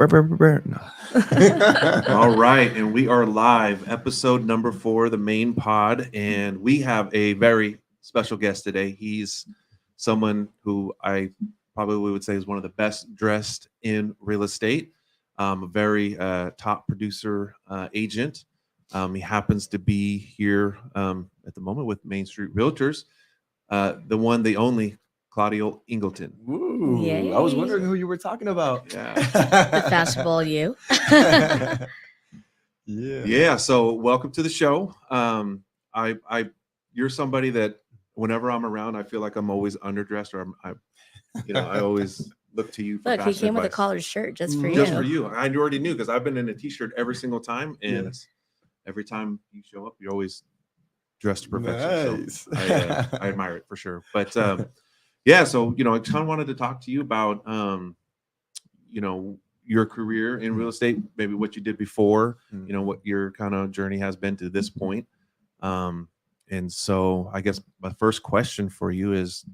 No. All right, and we are live, episode number 4, the main pod, and we have a very special guest today. He's someone who I probably would say is one of the best dressed in real estate. A very top producer agent. He happens to be here at the moment with Main Street Realtors, the one, the only Claudio Ingleton. Ooh, I was wondering who you were talking about. Yeah. The fashionable you. Yeah. So welcome to the show. You're somebody that whenever I'm around, I feel like I'm always underdressed, or I always look to you for Look, he fashion came with a advice. collared shirt just for you. Just for you. I already knew because I've been in a t-shirt every single time, and Yes. every time you show up, you're always dressed to perfection. Nice. So I admire it for sure. But yeah, so I kind of wanted to talk to you about your career in real estate, maybe what you did before, what your kind of journey has been to this point. And so I guess my first question for you is,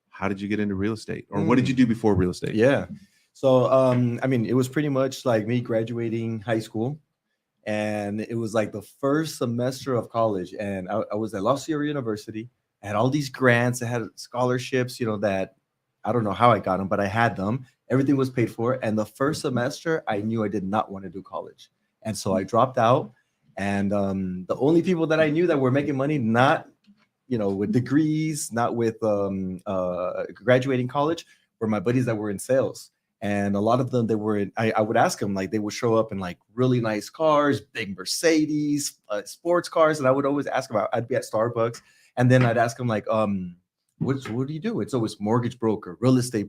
how did you get into real estate, or what did you do before real estate? Yeah. So, it was pretty much like me graduating high school, and it was like the first semester of college, and I was at La Sierra University. I had all these grants, I had scholarships, that I don't know how I got them, but I had them. Everything was paid for. And the first semester, I knew I did not want to do college. And so I dropped out. And the only people that I knew that were making money, not, with degrees, not with graduating college, were my buddies that were in sales. And a lot of them, I would ask them, like, they would show up in like really nice cars, big Mercedes, sports cars. And I would always ask them, I'd be at Starbucks. And then I'd ask them, like, what do you do? It's always mortgage broker, real estate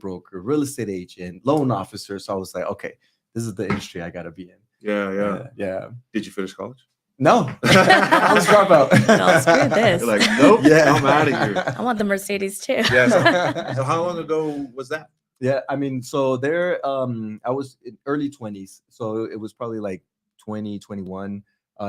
agent, loan officer. So I was like, okay, this is the industry I got to be in. Yeah. Did you finish college? No, I was dropout. No, screw this. You're like, nope, I'm out of here. I want the Mercedes too. Yeah. So how long ago was that? Yeah, so there, I was in early 20s. So it was probably like 2021.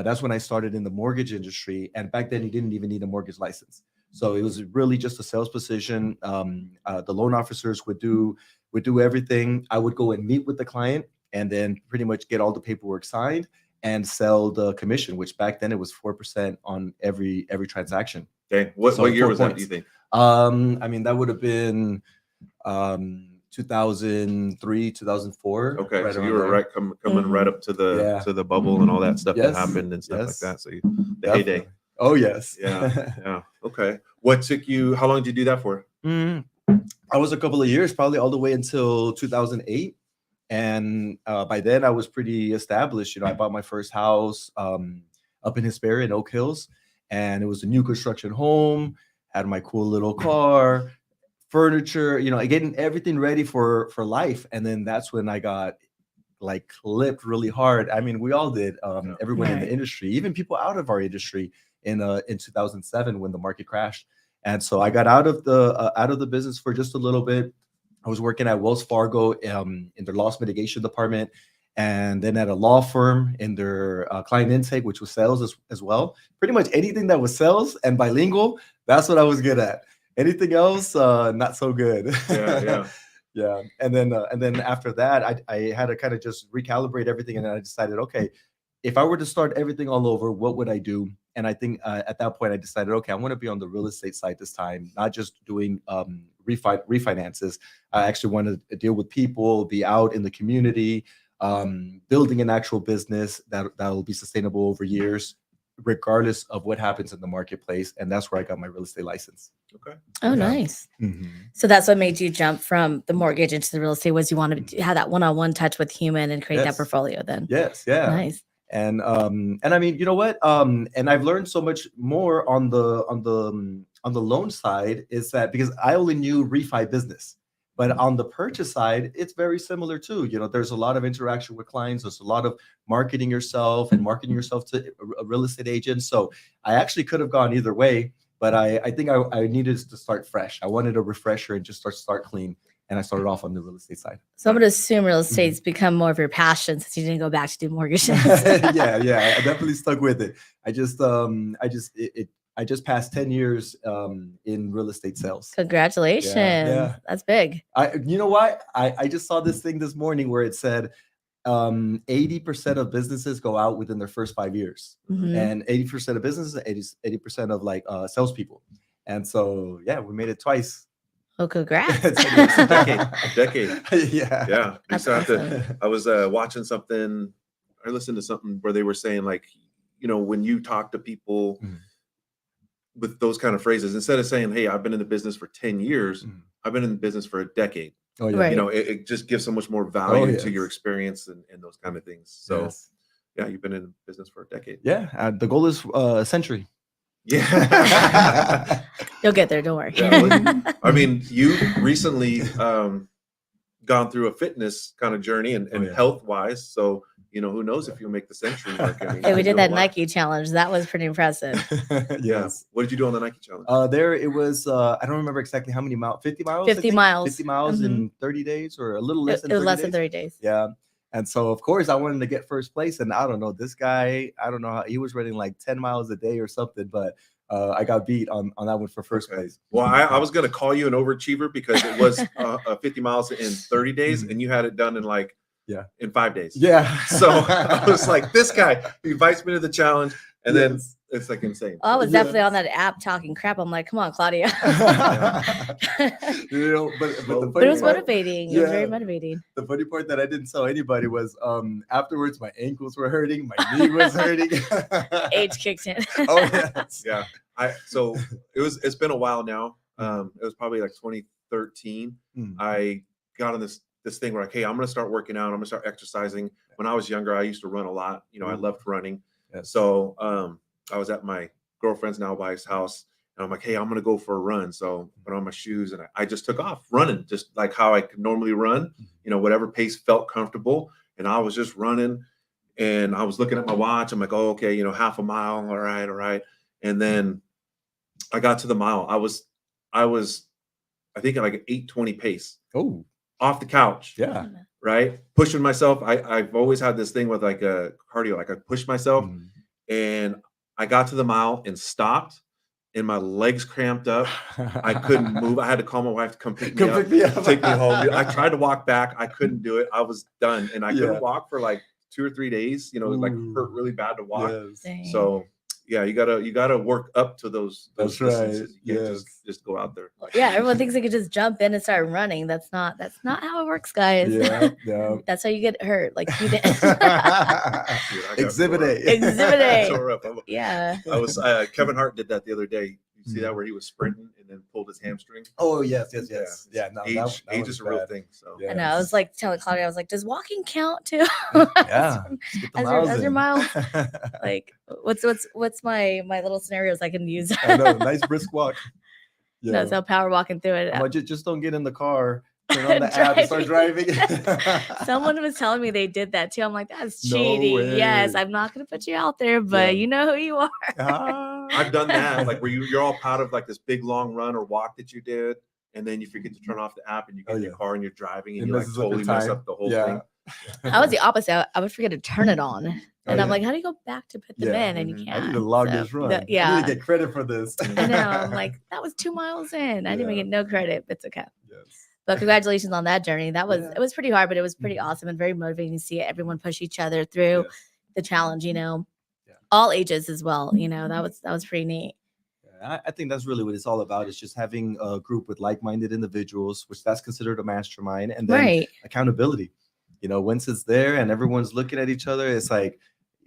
That's when I started in the mortgage industry. And back then, you didn't even need a mortgage license. So it was really just a sales position. The loan officers would do everything. I would go and meet with the client and then pretty much get all the paperwork signed and sell the commission, which back then it was 4% on every transaction. Okay. What year was that, do you think? That would have been 2003, 2004. Okay, right so around you were there. coming right up to the bubble and all that stuff that happened and stuff like that. So the heyday. Oh yes. Yeah. Okay. What took you? How long did you do that for? I was a couple of years, probably all the way until 2008. And by then I was pretty established. I bought my first house up in Hesperia in Oak Hills, and it was a new construction home. Had my cool little car, furniture, getting everything ready for life. And then that's when I got like clipped really hard. I mean, we all did. Everyone in the industry, even people out of our industry, in 2007 when the market crashed. And so I got out of the business for just a little bit. I was working at Wells Fargo in their loss mitigation department, and then at a law firm in their client intake, which was sales as well. Pretty much anything that was sales and bilingual, that's what I was good at. Anything else, not so good. Yeah. And then after that, I had to kind of just recalibrate everything, and then I decided, okay, if I were to start everything all over, what would I do? And I think at that point, I decided, okay, I want to be on the real estate side this time, not just doing refinances. I actually want to deal with people, be out in the community, building an actual business that will be sustainable over years, regardless of what happens in the marketplace. And that's where I got my real estate license. Okay. Oh, nice. Mm-hmm. So that's what made you jump from the mortgage into the real estate, was you wanted to have that one-on-one touch with human and create that portfolio then. Yes. Yeah. Nice. And I mean, you know what? And I've learned so much more on the loan side, is that because I only knew refi business, but on the purchase side, it's very similar too. There's a lot of interaction with clients. There's a lot of marketing yourself to a real estate agent. So I actually could have gone either way, but I think I needed to start fresh. I wanted a refresher and just start clean. And I started off on the real estate side. So I'm going to assume real estate's become more of your passion since you didn't go back to do mortgages. Yeah. I definitely stuck with it. I just passed 10 years in real estate sales. Congratulations. Yeah. That's big. You know what? I just saw this thing this morning where it said, 80% of businesses go out within their first 5 years, and 80% of businesses, 80% of like salespeople. And so, yeah, we made it twice. Well, congrats. It's A decade. Yeah. Yeah. We That's used to have awesome. to, I was watching something, I listened to something where they were saying, like, you know, when you talk to people with those kind of phrases, instead of saying, hey, I've been in the business for 10 years, I've been in the business for a decade. Oh, yeah. Right. You know, it just gives so much more value yes. to your experience and those kind of things. So, Yes. yeah, you've been in business for a decade. Yeah. The goal is a century. Yeah. You'll get there. Don't worry. Yeah, I mean, you recently gone through a fitness kind of journey and yeah. health wise. So, you know, who knows if you'll make the century mark. I mean, Hey, we you're did doing that a lot. Nike challenge. That was pretty impressive. Yeah. Yes. What did you do on the Nike challenge? There it was. I don't remember exactly how many miles. 50 miles. 50 miles. 50 miles in 30 days, or a little less than. It was 30 less days. than 30 days. Yeah. And so, of course, I wanted to get first place. And I don't know, this guy, I don't know how he was running like 10 miles a day or something, but I got beat on that one for first place. Well, I was going to call you an overachiever because it was 50 miles in 30 days and you had it done in like in 5 days. Yeah. So I was like, this guy, he invites me to the challenge, and then it's like insane. Oh, I was definitely on that app talking crap. I'm like, come on, Claudio. You know, but the But it was funny part- motivating. It was very motivating. The funny part that I didn't tell anybody was afterwards my ankles were hurting, my knee was hurting. Age kicked in. Oh yes. Yeah. So it's been a while now. It was probably like 2013. I got on this thing where, like, hey, I'm gonna start working out, I'm gonna start exercising. When I was younger, I used to run a lot. You know, I loved running. Yes. So I was at my girlfriend's now wife's house, and I'm like, hey, I'm gonna go for a run. So put on my shoes and I just took off running, just like how I could normally run, you know, whatever pace felt comfortable. And I was just running, and I was looking at my watch. I'm like, oh, okay, you know, half a mile. All right. And then I got to the mile. I was I think at like an 8:20 pace. Oh, off the couch. Yeah. Right. Pushing myself. I've always had this thing with like a cardio, like I pushed myself and I got to the mile and stopped and my legs cramped up. I couldn't move. I had to call my wife to come pick me up, take me home. I tried to walk back. I couldn't do it. I was done. And I couldn't walk for like 2 or 3 days. You know, it like hurt really bad to walk. Yes. So yeah, you gotta work up to those That's distances. right. You can't just go out there. Yeah, everyone thinks they could just jump in and start running. That's not how it works, guys. Yeah. That's how you get hurt. Like you did. Exhibit A. Exhibit A. Tore up. Yeah. I was Kevin Hart did that the other day. You see that where he was sprinting and then pulled his hamstring? Oh yes. Yeah. No, Age that is a real thing. So I know. I was like telling Claudia, I was like, does walking count too? Yeah. as your miles. Like, what's my little scenarios I can use? I know, nice brisk walk. Yeah. No, so power walking through it. I'm like, just don't get in the car, turn on the app and start driving. Someone was telling me they did that too. I'm like, that's No cheating. way. Yes, I'm not gonna put you out there, but you know who you are. I've done that, like where you're all proud of like this big long run or walk that you did, and then you forget to turn off the app and you get in your car and you're driving and you like totally mess up the whole thing. I was the opposite. I would forget to turn it on. And I'm like, how do you go back to put them in? And you can't. I need to log this run. I need to get credit for this. I know. I'm like, that was 2 miles in. I didn't even get no credit. It's okay. Yes. But congratulations on that journey. That was it was pretty hard, but it was pretty awesome and very motivating to see everyone push each other through the challenge, you know. All ages as well. You know, that was pretty neat. I think that's really what it's all about. It's just having a group with like-minded individuals, which that's considered a mastermind, and then accountability. You know, once it's there and everyone's looking at each other, it's like,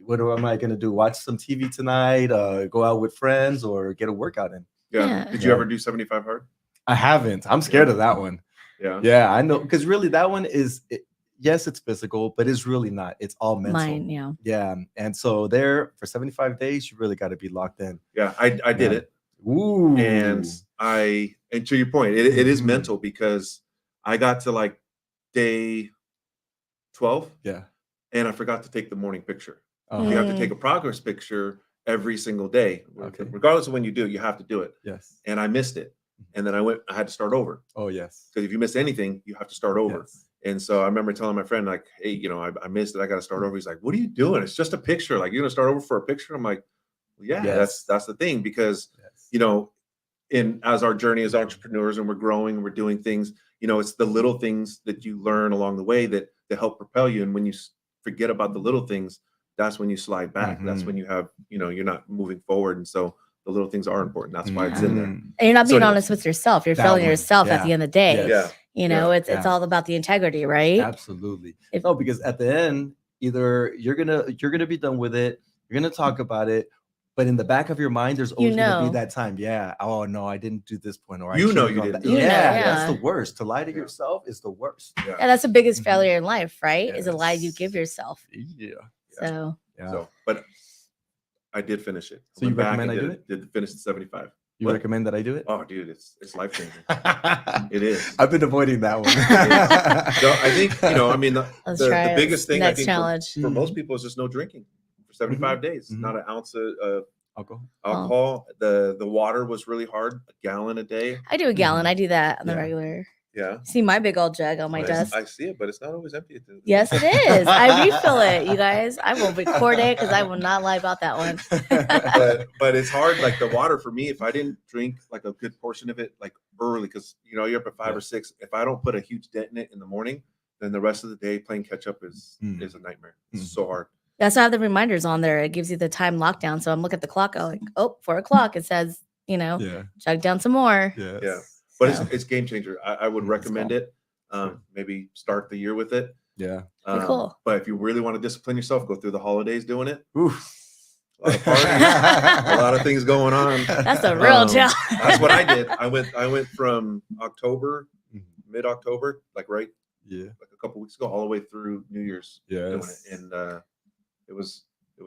what am I going to do? Watch some TV tonight, go out with friends, or get a workout in? Yeah. Did you ever do 75 hard? I haven't. I'm scared of that one. Yeah, I know, because really that one is, yes, it's physical, but it's really not. It's all mental. Yeah. And so there for 75 days, you really got to be locked in. Yeah, I did it. Ooh. And to your point, it is mental, because I got to like day 12. Yeah. And I forgot to take the morning picture. You have to take a progress picture every single day. Regardless of when you do it, you have to do it. Yes. And I missed it. And then I had to start over. Oh, yes. Because if you miss anything, you have to start over. Yes. And so I remember telling my friend, like, hey, you know, I missed it. I got to start over. He's like, what are you doing? It's just a picture. Like, you're going to start over for a picture? I'm like, well, yeah, that's the thing. Because, you know, as our journey as entrepreneurs and we're growing and we're doing things, you know, it's the little things that you learn along the way that help propel you. And when you forget about the little things, that's when you slide back. That's when you have, you're not moving forward. And so the little things are important. That's why it's in there. And you're not So being anyway, honest with yourself. You're that failing one, yourself at the yeah. end of the day. Yeah. It's all about the integrity, right? Absolutely. No, because at the end, either you're gonna be done with it, you're gonna talk about it, but in the back of your mind, there's always gonna be that time. Yeah. Oh no, I didn't do this point, or you didn't didn't. Do it. That's the worst. To lie to yourself is the worst. Yeah, that's the biggest failure in life, right? Is a lie you give yourself. Yeah. So. But I did finish it. So you recommend I do it? Did finish the 75. You recommend that I do it? Oh, dude, it's life changing. It is. I've been avoiding that one. So I think the biggest thing I think challenge for most people is just no drinking for 75 days. Not an ounce of alcohol. The water was really hard. A gallon a day. I do a gallon. I do that on the regular. Yeah. See my big old jug on my desk. I see it, but it's not always empty. Yes, it is. I refill it, you guys. I will record it because I will not lie about that one. but it's hard. Like the water for me, if I didn't drink like a good portion of it, like early, because you're up at 5 or 6. If I don't put a huge dent in it in the morning, then the rest of the day playing catch up is a nightmare. It's so hard. That's why I have the reminders on there. It gives you the time lockdown. So I'm looking at the clock. I'm like, 4 o'clock. It says, chug down some more. Yeah. But it's game changer. I would recommend it. Maybe start the year with it. Yeah. Cool. But if you really want to discipline yourself, go through the holidays doing it. Oof. A lot of parties, a lot of things going on. That's a real challenge. That's what I did. I went from mid-October, like a couple weeks ago, all the way through New Year's. Doing it. And it was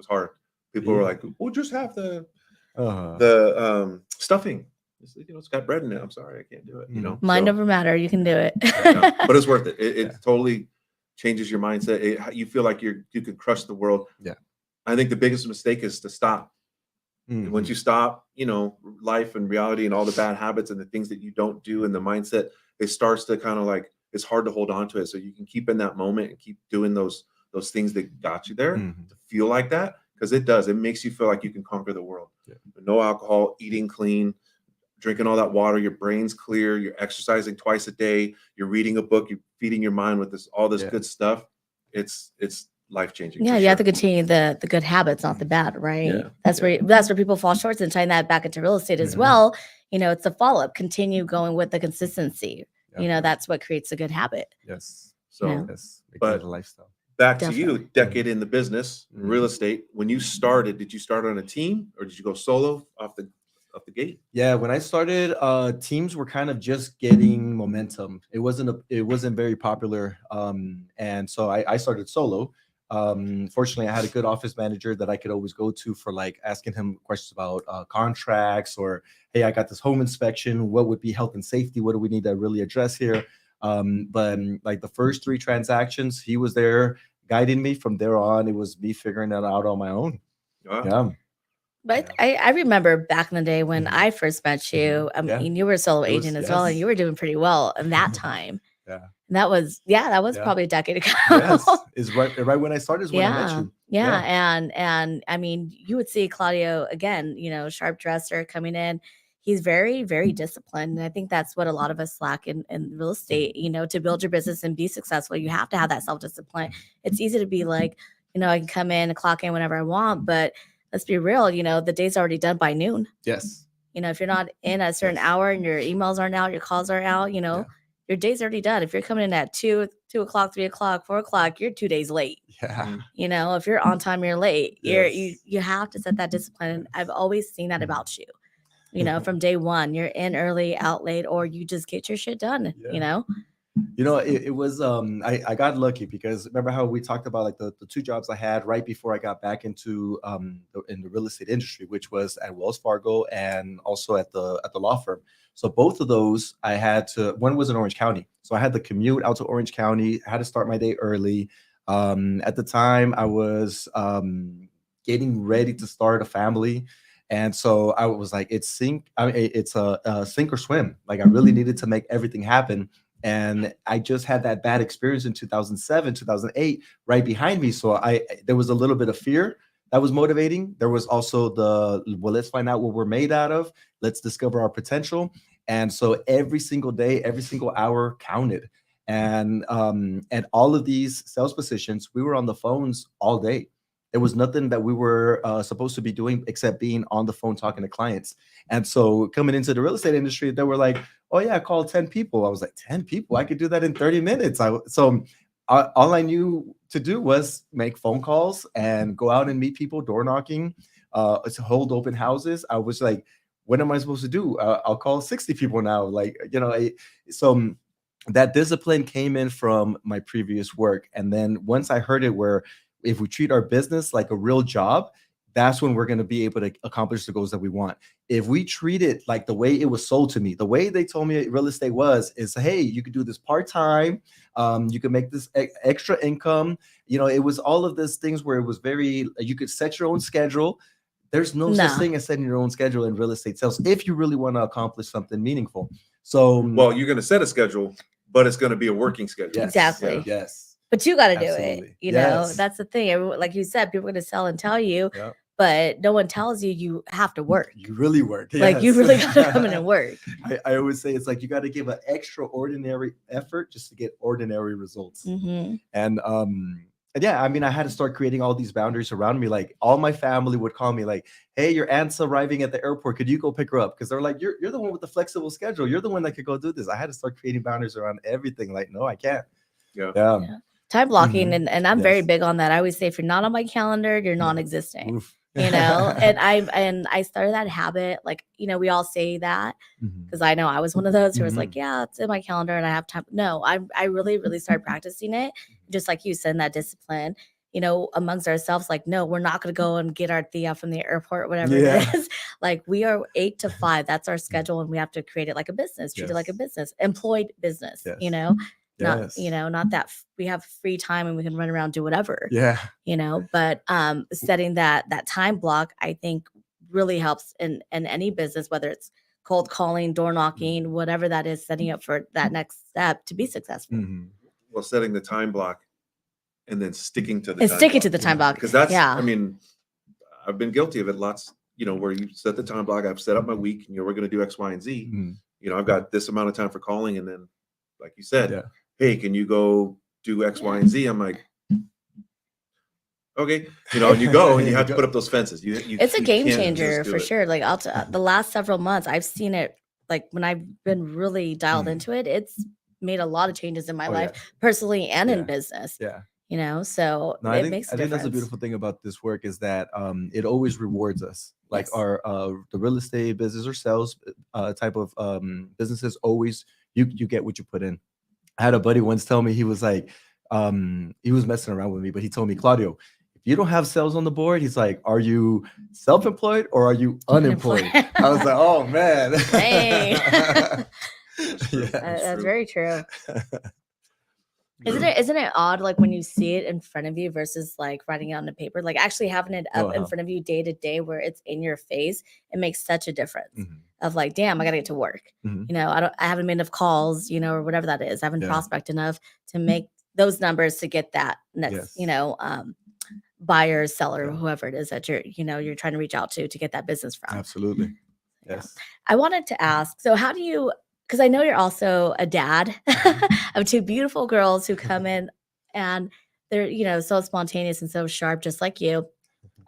hard. People were like, "We'll just have the stuffing." It's got bread in it. I'm sorry, I can't do it. Mind over matter. You can do it. But it's worth it. It totally changes your mindset. You feel like you could crush the world. Yeah. I think the biggest mistake is to stop. Once you stop, life and reality and all the bad habits and the things that you don't do and the mindset, it starts to kind of like, it's hard to hold on to it. So you can keep in that moment and keep doing those things that got you there to feel like that. Because it does. It makes you feel like you can conquer the world. Yeah. No alcohol, eating clean, drinking all that water, your brain's clear, you're exercising twice a day, you're reading a book, you're feeding your mind with all this good stuff. It's life-changing. Yeah, you have to continue the good habits, not the bad, right? Yeah. That's where people fall short, and tying that back into real estate as well. It's a follow-up. Continue going with the consistency. That's what creates a good habit. Yes. So but a lifestyle. Back to you, decade in the business, real estate. When you started, did you start on a team or did you go solo off the gate? Yeah, when I started, teams were kind of just getting momentum. It wasn't very popular, and so I started solo. Fortunately, I had a good office manager that I could always go to for like asking him questions about contracts, or hey, I got this home inspection. What would be health and safety? What do we need to really address here? But like the first 3 transactions, he was there guiding me. From there on, it was me figuring that out on my own. Wow. Yeah. But I remember back in the day when I first met you. I mean, you were a solo agent as well, and you were doing pretty well in that time. Yeah. And that was probably a decade ago. Yes. Is right when I started is when I met you. Yeah. And I mean, you would see Claudio again, sharp dresser coming in. He's very, very disciplined. And I think that's what a lot of us lack in real estate. To build your business and be successful, you have to have that self-discipline. It's easy to be like, I can come in and clock in whenever I want, but let's be real, the day's already done by noon. Yes. If you're not in at a certain hour and your emails aren't out, your calls are out, your day's already done. If you're coming in at 2 o'clock, 3 o'clock, 4 o'clock, you're 2 days late. Yeah. If you're on time, you're late. Yes. You have to set that discipline. I've always seen that about you. From day one, you're in early, out late, or you just get your shit done. It was I got lucky because remember how we talked about like the 2 jobs I had right before I got back into in the real estate industry, which was at Wells Fargo and also at the law firm. So both of those I had to, one was in Orange County. So I had to commute out to Orange County, had to start my day early. At the time I was getting ready to start a family. And so I was like, it's a sink or swim. Like I really needed to make everything happen. And I just had that bad experience in 2007, 2008, right behind me. So there was a little bit of fear that was motivating. There was also let's find out what we're made out of. Let's discover our potential. And so every single day, every single hour counted. And all of these sales positions, we were on the phones all day. There was nothing that we were supposed to be doing except being on the phone talking to clients. And so coming into the real estate industry, they were like, "Oh yeah, I called 10 people." I was like, 10 people? I could do that in 30 minutes. All I knew to do was make phone calls and go out and meet people, door knocking, to hold open houses. I was like, what am I supposed to do? I'll call 60 people now. Like, so that discipline came in from my previous work. And then once I heard it, where if we treat our business like a real job, that's when we're going to be able to accomplish the goals that we want. If we treat it like the way it was sold to me, the way they told me real estate is, hey, you could do this part-time, you could make this extra income. It was all of these things where it was very, you could set your own schedule. There's no such thing as setting your own schedule in real estate sales if you really want to accomplish something meaningful. So, well, you're going to set a schedule, but it's going to be a working schedule. Yes, exactly. Yeah. Yes. But you got to do Absolutely. it. You know, that's the thing. Like you said, people are going to sell and tell you, but no one tells you have to work. You really work. Yes. Like you really got to come in and work. I always say it's like you got to give an extraordinary effort just to get ordinary results. Mm-hmm. And yeah, I mean, I had to start creating all these boundaries around me. Like all my family would call me like, "Hey, your aunt's arriving at the airport. Could you go pick her up?" Because they're like, you're the one with the flexible schedule. You're the one that could go do this. I had to start creating boundaries around everything. Like, no, I can't. Yeah. Time blocking. And I'm very big on that. I always say, if you're not on my calendar, you're non-existent. Oof. And I started that habit. Like, we all say that because I know I was one of those who was like, yeah, it's in my calendar and I have time. No, I really, really started practicing it. Just like you said, that discipline, amongst ourselves, like, no, we're not going to go and get our Thea from the airport, whatever it is. Like, we are 8 to 5. That's our schedule. And we have to create it like a business, treat it like a business, employed business, Not, not that we have free time and we can run around, do whatever. Yeah. But setting that time block, I think really helps in any business, whether it's cold calling, door knocking, whatever that is, setting up for that next step to be successful. Mm-hmm. Well, setting the time block and then sticking to the time block. Because that's, I mean, I've been guilty of it lots, where you set the time block, I've set up my week, and we're going to do X, Y, and Z. Mm-hmm. I've got this amount of time for calling. And then, like you said, hey, can you go do X, Y, and Z? I'm like, okay, and you go and you have to put up those fences. It's a game changer for sure. Like the last several months, I've seen it. Like when I've been really dialed into it, it's made a lot of changes in my life, personally and in business. Yeah. So it makes a difference. I think that's the beautiful thing about this work is that it always rewards us. Like our the real estate business or sales type of businesses, always you get what you put in. I had a buddy once tell me, he was like, he was messing around with me, but he told me, "Claudio, if you don't have sales on the board," he's like, "are you self-employed or are you unemployed?" I was like, "Oh man." Hey. That's very true. Isn't it odd, like when you see it in front of you versus like writing it on the paper, like actually having it up in front of you day to day where it's in your face, it makes such a difference of like, damn, I got to get to work. I haven't made enough calls, or whatever that is. I haven't prospected enough to make those numbers to get that next, buyer, seller, whoever it is that you're trying to reach out to get that business from. Absolutely. Yes. I wanted to ask, so how do you, because I know you're also a dad of 2 beautiful girls who come in and they're, so spontaneous and so sharp, just like you,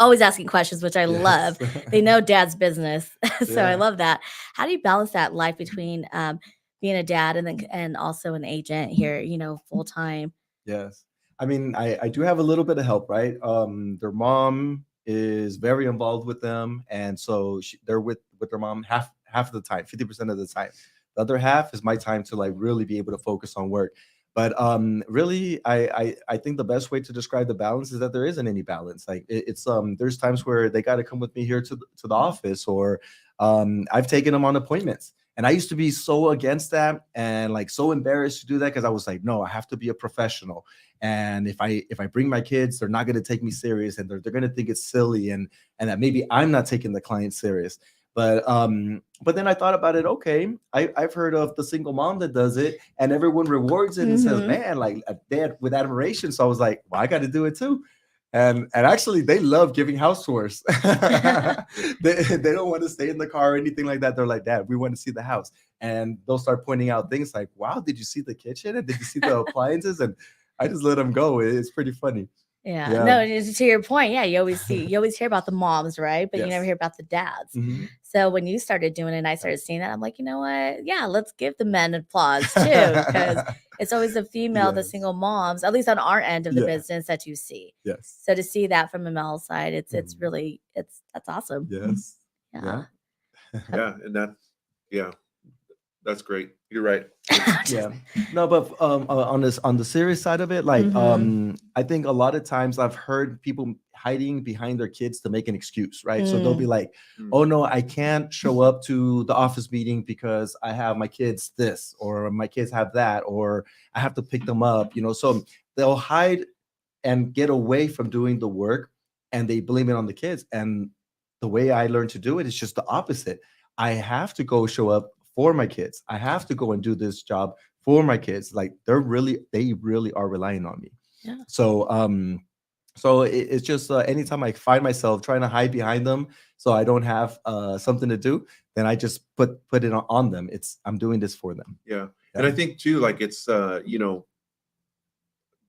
always asking questions, which I love. They know dad's business. So I love that. How do you balance that life between being a dad and also an agent here, full time? Yes. I mean, I do have a little bit of help, right? Their mom is very involved with them. And so they're with their mom half of the time, 50% of the time. The other half is my time to like really be able to focus on work. But really, I think the best way to describe the balance is that there isn't any balance. Like it's there's times where they got to come with me here to the office, or I've taken them on appointments. And I used to be so against that and like so embarrassed to do that because I was like, no, I have to be a professional. And if I bring my kids, they're not going to take me serious, and they're going to think it's silly, and that maybe I'm not taking the client serious. But then I thought about it. Okay, I've heard of the single mom that does it, and everyone rewards it and says, "Man, like a dad with admiration." So I was like, "Well, I got to do it too." And actually they love giving house tours. They don't want to stay in the car or anything like that. They're like, Dad, we want to see the house. And they'll start pointing out things like, wow, did you see the kitchen? And did you see the appliances? And I just let them go. It's pretty funny. Yeah. Yeah. No, to your point, yeah, you always hear about the moms, right? But you never Yes. hear about the dads. Mhm. So when you started doing it and I started seeing that, I'm like, you know what? Yeah, let's give the men applause too. Because it's always the female, the Yes. single moms, at least on our end of the Yeah. business that you see. Yes. So to see that from a male side, it's Mhm. really that's awesome. Yes. Yeah. Yeah, and that's great. You're right. Yeah. No, but on the serious side of it, like Mhm. I think a lot of times I've heard people hiding behind their kids to make an excuse, right? So they'll be like, Mm. oh no, I can't show up to the office meeting because I have my kids this, or my kids have that, or I have to pick them up, you know. So they'll hide and get away from doing the work, and they blame it on the kids. And the way I learned to do it is just the opposite. I have to go show up for my kids. I have to go and do this job for my kids. Like they really are relying on me. Yeah. So it's just anytime I find myself trying to hide behind them so I don't have something to do, then I just put it on them. I'm doing this for them. Yeah. And I think too, like it's you know,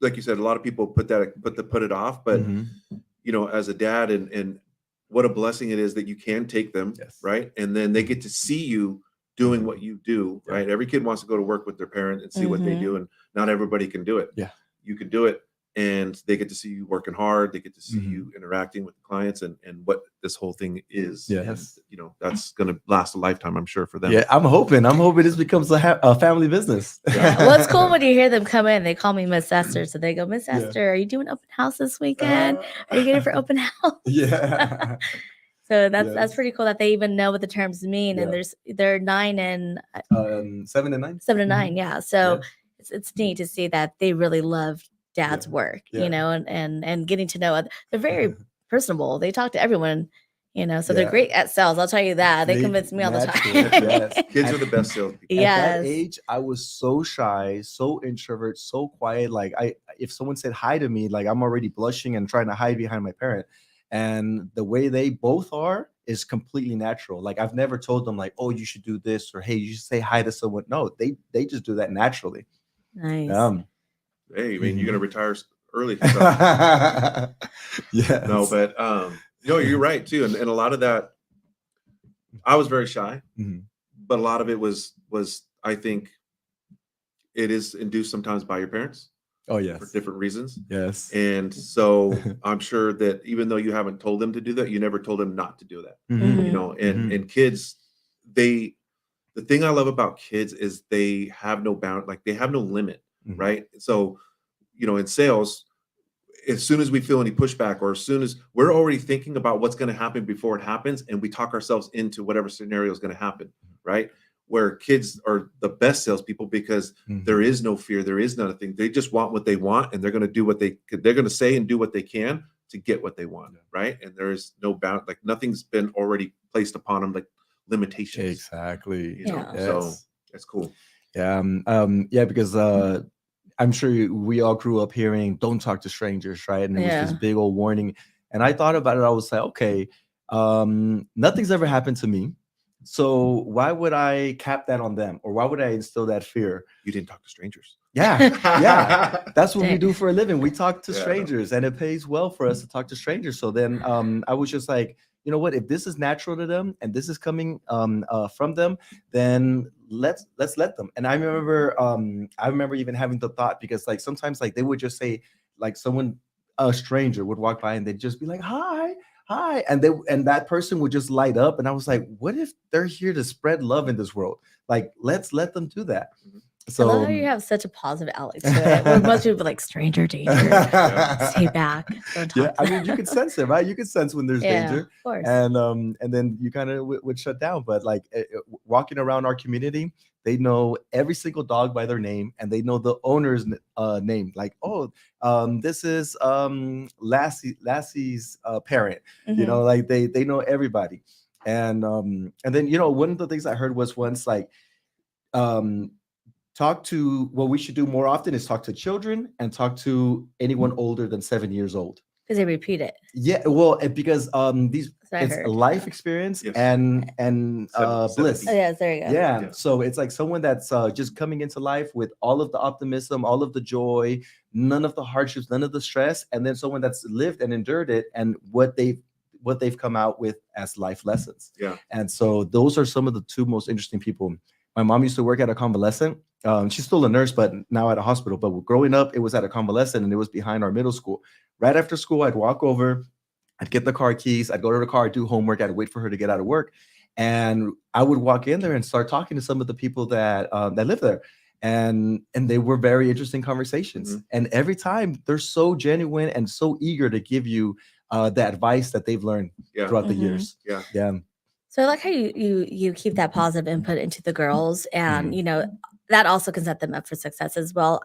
like you said, a lot of people put it off, but Mhm. you know, as a dad and what a blessing it is that you can take them, Yes. right? And then they get to see you doing what you do, Yeah. right? Every kid wants to go to work with their parent and see what they Mhm. do, and not everybody can do it. Yeah. You can do it, and they get to see you working hard. They get to see Mhm. you interacting with clients and what this whole thing is. Yes. And, you know, that's going to last a lifetime, I'm sure, for them. Yeah, I'm hoping this becomes a family business. Yeah. Well, it's cool when you hear them come in. They call me Miss Esther. So they go, Miss Yeah. Esther, are you doing open house this weekend? Are you getting for open house? Yeah. So that's Yes. pretty cool that they even know what the terms mean. Yeah. And they're 9 and 7 and 9. 7 and 9. Yeah. So Yes. it's neat to see that they really love dad's Yeah. work, Yeah. you know, and getting to know it. They're very personable. They talk to everyone, you know, so they're Yeah. great at sales. I'll tell you that. They They convince me all the time. naturally, yes. Kids are the best salespeople. At that Yes. age, I was so shy, so introvert, so quiet. Like if someone said hi to me, like I'm already blushing and trying to hide behind my parent. And the way they both are is completely natural. Like I've never told them like, oh, you should do this, or hey, you should say hi to someone. No, they just do that naturally. Nice. Hey, man, you're gonna retire early. Yeah. No, but no, you're right too. And a lot of that, I was very shy, Mhm. but a lot of it was I think it is induced sometimes by your parents Oh for yes. different reasons. Yes. And so I'm sure that even though you haven't told them to do that, you never told them not to do that. Mhm. You know, and Mhm. kids, the thing I love about kids is they have no bound, like they have no limit, Mhm. right? So, you know, in sales, as soon as we feel any pushback, or as soon as we're already thinking about what's going to happen before it happens, and we talk ourselves into whatever scenario is going to happen, right? Where kids are the best salespeople because Mhm. there is no fear, there is nothing. They just want what they want, and they're going to do what they're going to say and do what they can to get what they want, right? And there is no bound, like nothing's been already placed upon them, like limitations. Exactly. You know, Yeah. so Yes. that's cool. Yeah. Yeah, because I'm sure we all grew up hearing "Don't talk to strangers," right? And it was this Yeah. big old warning. And I thought about it. I was like, okay, nothing's ever happened to me, so why would I cap that on them, or why would I instill that fear? You didn't talk to strangers. Yeah, yeah, that's what we Dang. do for a living. We talk to Yeah, I know. strangers, and it pays well for us to talk to strangers. So then, I was just like, you know what? If this is natural to them, and this is coming from them, then let's let them. And I remember even having the thought, because like sometimes like they would just say, like a stranger would walk by and they'd just be like, hi, and that person would just light up. And I was like, what if they're here to spread love in this world? Like, let's let them do that. Mhm. So I love how you have such a positive outlook to it. Where most people are like stranger danger. Stay back. Don't talk. Yeah, to I mean, you can sense it, right? You can sense when there's yeah, danger, of course. and then you kind of would shut down. But like walking around our community, they know every single dog by their name, and they know the owner's name. Like, oh, this is Lassie's parent. You know, Mhm. like they know everybody. And then one of the things I heard was once like um what we should do more often is talk to children and talk to anyone older than 7 years old. Because they repeat it. Yeah, well, because these That's what I it's heard. life experience Yes. and bliss. 70. Oh, yes, there you go. Yeah. Yeah. So it's like someone that's just coming into life with all of the optimism, all of the joy, none of the hardships, none of the stress, and then someone that's lived and endured it and what they've come out with as life lessons. Yeah. And so those are some of the two most interesting people. My mom used to work at a convalescent. She's still a nurse, but now at a hospital. But growing up, it was at a convalescent and it was behind our middle school. Right after school, I'd walk over, I'd get the car keys, I'd go to the car, I'd do homework, I'd wait for her to get out of work. And I would walk in there and start talking to some of the people that live there. And they were very interesting conversations. And every time they're so genuine and so eager to give you the advice that they've learned throughout the years. Yeah. Yeah. So I like how you keep that positive input into the girls, and that also can set them up for success as well.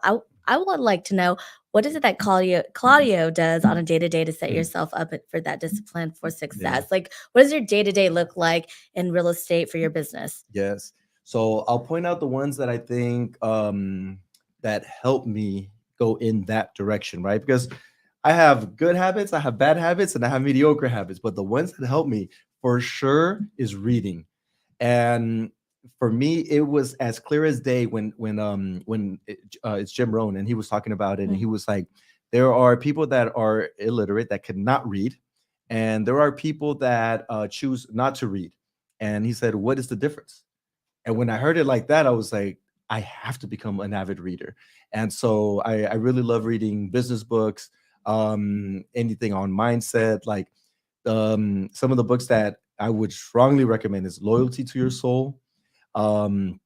I would like to know, what is it that Claudio does on a day-to-day to set yourself up for that discipline for success? Like, what does your day-to-day look like in real estate for your business? Yes. So I'll point out the ones that I think that help me go in that direction, right? Because I have good habits, I have bad habits, and I have mediocre habits. But the ones that help me for sure is reading. And for me, it was as clear as day when it's Jim Rohn and he was talking about it, and he was like, there are people that are illiterate that cannot read, and there are people that choose not to read. And he said, what is the difference? And when I heard it like that, I was like, I have to become an avid reader. And so I really love reading business books, anything on mindset. Like some of the books that I would strongly recommend is Loyalty to Your Soul. The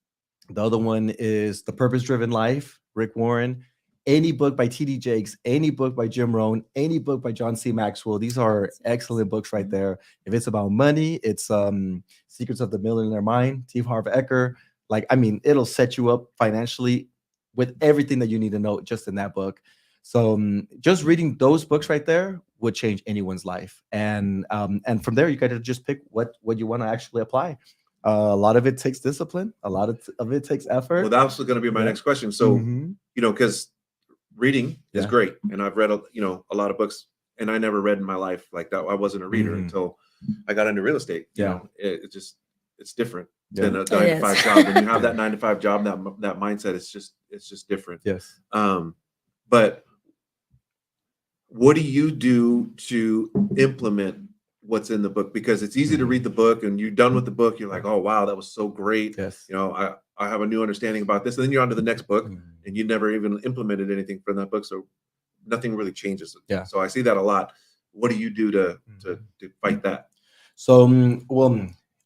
other one is The Purpose Driven Life, Rick Warren. Any book by T.D. Jakes, any book by Jim Rohn, any book by John C. Maxwell. These are excellent books right there. If it's about money, it's Secrets of the Millionaire Mind, T. Harv Eker. Like, I mean, it'll set you up financially with everything that you need to know just in that book. So just reading those books right there would change anyone's life. And from there, you got to just pick what you want to actually apply. A lot of it takes discipline. A lot of it takes effort. Well, that's going to be my next question. So, because reading is great, and I've read a lot of books, and I never read in my life like that. I wasn't a reader until I got into real estate. You know, it's different than a 9 to 5 job. When you have that 9 to 5 job, that mindset, it's just different. Yes. But what do you do to implement what's in the book? Because it's easy to read the book and you're done with the book. You're like, oh, wow, that was so great. Yes. I have a new understanding about this. And then you're on to the next book and you never even implemented anything from that book. So nothing really changes. Yeah. So I see that a lot. What do you do to fight that? So,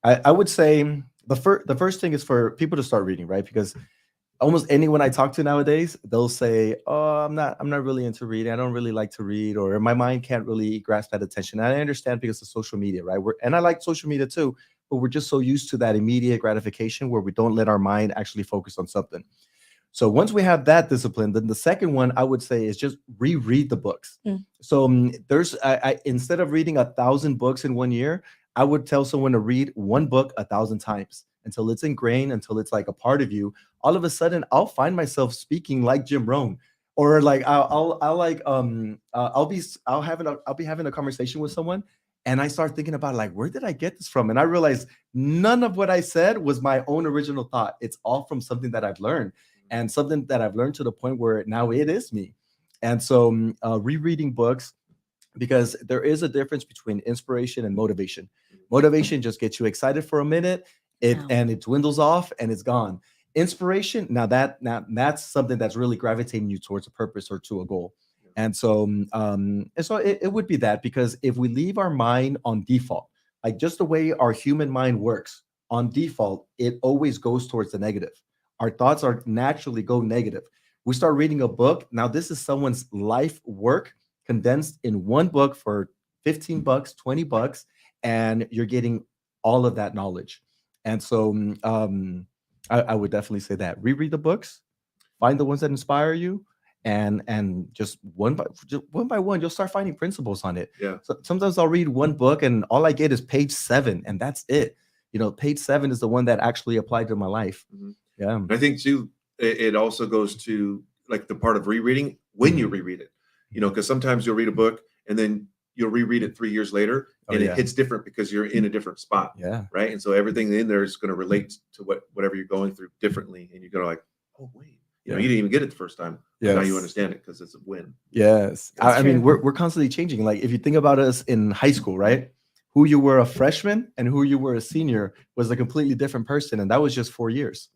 I would say the first thing is for people to start reading, right? Because almost anyone I talk to nowadays, they'll say, oh, I'm not really into reading. I don't really like to read, or my mind can't really grasp that attention. And I understand because of social media, right? And I like social media too, but we're just so used to that immediate gratification where we don't let our mind actually focus on something. So once we have that discipline, then the second one I would say is just reread the books. So there's instead of reading 1,000 books in 1 year, I would tell someone to read one book 1,000 times until it's ingrained, until it's like a part of you. All of a sudden, I'll find myself speaking like Jim Rohn, or like I'll be having a conversation with someone, and I start thinking about like, where did I get this from? And I realize none of what I said was my own original thought. It's all from something that I've learned, and something that I've learned to the point where now it is me. And so rereading books, because there is a difference between inspiration and motivation. Motivation just gets you excited for a minute, and it dwindles off and it's gone. Inspiration, now that's something that's really gravitating you towards a purpose or to a goal. And so it would be that, because if we leave our mind on default, like just the way our human mind works on default, it always goes towards the negative. Our thoughts are naturally go negative. We start reading a book. Now this is someone's life work condensed in one book for $15, $20, and you're getting all of that knowledge. And so I would definitely say that reread the books, find the ones that inspire you, and just one by one, you'll start finding principles on it. Yeah. So sometimes I'll read one book and all I get is page 7, and that's it. Page 7 is the one that actually applied to my life. Yeah. And I think too, it also goes to like the part of rereading when you reread it. Because sometimes you'll read a book and then you'll reread it 3 years later, and yeah. it hits different because you're in a different spot. Yeah. Right. And so everything in there is going to relate to whatever you're going through differently. And you're going to like, oh, wait, you know, you didn't even get it the first time. But now you understand it because it's a win. Yes. That's I mean, true. we're constantly changing. Like if you think about us in high school, right? Who you were a freshman and who you were a senior was a completely different person. And that was just 4 years.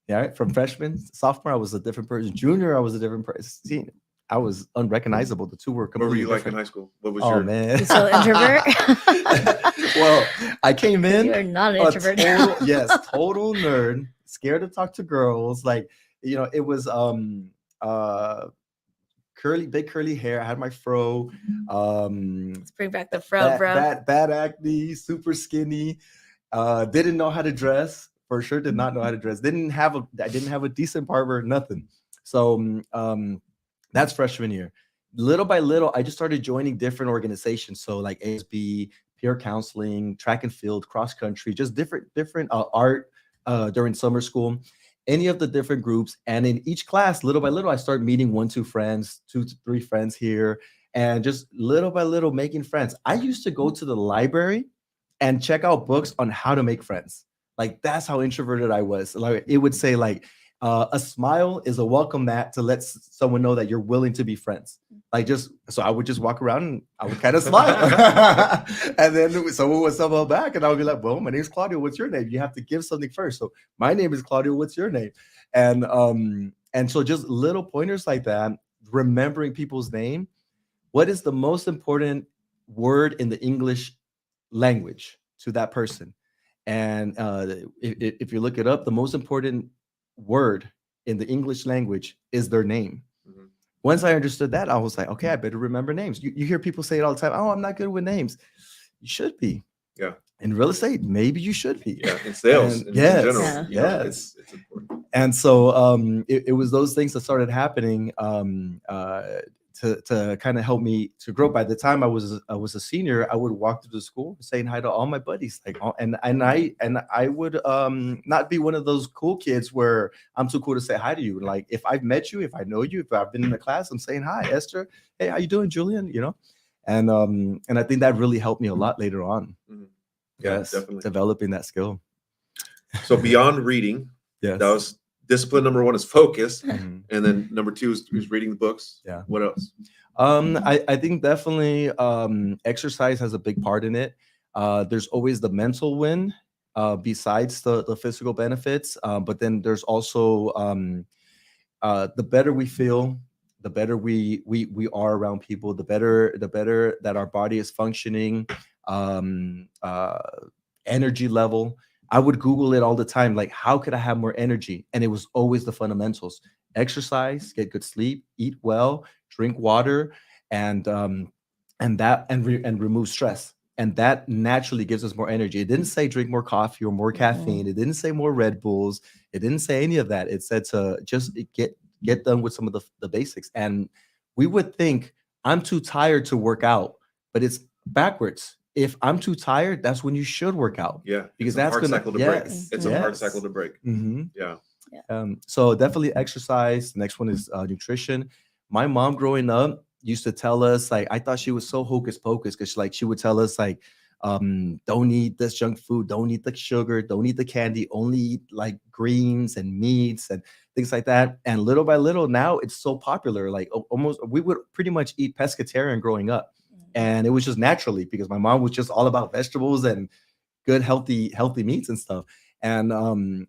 Yeah. Right? From freshman, sophomore, I was a different person. Junior, I was a different person. Senior, I was unrecognizable. The two were What completely were you like different. in high school? What was Oh your man. You still introvert? Well, I came in You are not an a introvert. total nerd, scared to talk to girls. Like, you know, it was big curly hair. I had my fro. Let's bring back the fro, bro. Bad acne, super skinny. Didn't know how to dress. For sure, did not know how to dress. I didn't have a decent barber, nothing. So that's freshman year. Little by little, I just started joining different organizations. So like ASB, peer counseling, track and field, cross country, just different art during summer school, any of the different groups. And in each class, little by little, I started meeting 1, 2 friends, 2 to 3 friends here, and just little by little making friends. I used to go to the library and check out books on how to make friends. Like that's how introverted I was. Like it would say like, a smile is a welcome mat to let someone know that you're willing to be friends. Like so I would just walk around and I would kind of smile. And then someone would smile back and I would be like, well, my name is Claudio. What's your name? You have to give something first. So my name is Claudio. What's your name? And so just little pointers like that, remembering people's name. What is the most important word in the English language to that person? And if you look it up, the most important word in the English language is their name. Mhm. Once I understood that, I was like, okay, I better remember names. You hear people say it all the time. Oh, I'm not good with names. You should be. Yeah. In real estate, maybe you should be. Yeah. In sales, in general, Yeah. you know, Yes. it's important. And so it was those things that started happening to kind of help me to grow. By the time I was a senior, I would walk through the school saying hi to all my buddies, like and I would not be one of those cool kids where I'm too cool to say hi to you. Like if I've met you, if I know you, if I've been in the class, I'm saying hi, Esther. Hey, how you doing, Julian? You know, and I think that really helped me a lot later on. Mhm. Yeah, Yes, definitely. developing that skill. So beyond reading, Yes. that was discipline. Number 1 is focus, Mhm. and then number 2 is reading the books. Yeah. What else? I think definitely exercise has a big part in it. There's always the mental win besides the physical benefits, but then there's also the better we feel, the better we are around people, the better that our body is functioning, energy level. I would Google it all the time, like how could I have more energy? And it was always the fundamentals: exercise, get good sleep, eat well, drink water, and remove stress. And that naturally gives us more energy. It didn't say drink more coffee or more caffeine. It didn't say more Red Bulls. It didn't say any of that. It said to just get done with some of the basics. And we would think I'm too tired to work out, but it's backwards. If I'm too tired, that's when you should work out. Yeah, Because it's that's a hard gonna- cycle to yes, break. It's a hard yes. cycle to break. Mhm. Yeah. So definitely exercise. The next one is nutrition. My mom growing up used to tell us, like, I thought she was so hocus pocus because she would tell us like, don't eat this junk food, don't eat the sugar, don't eat the candy, only eat like greens and meats and things like that. And little by little, now it's so popular. Like almost, we would pretty much eat pescatarian growing up, and it was just naturally because my mom was just all about vegetables and good healthy meats and stuff, and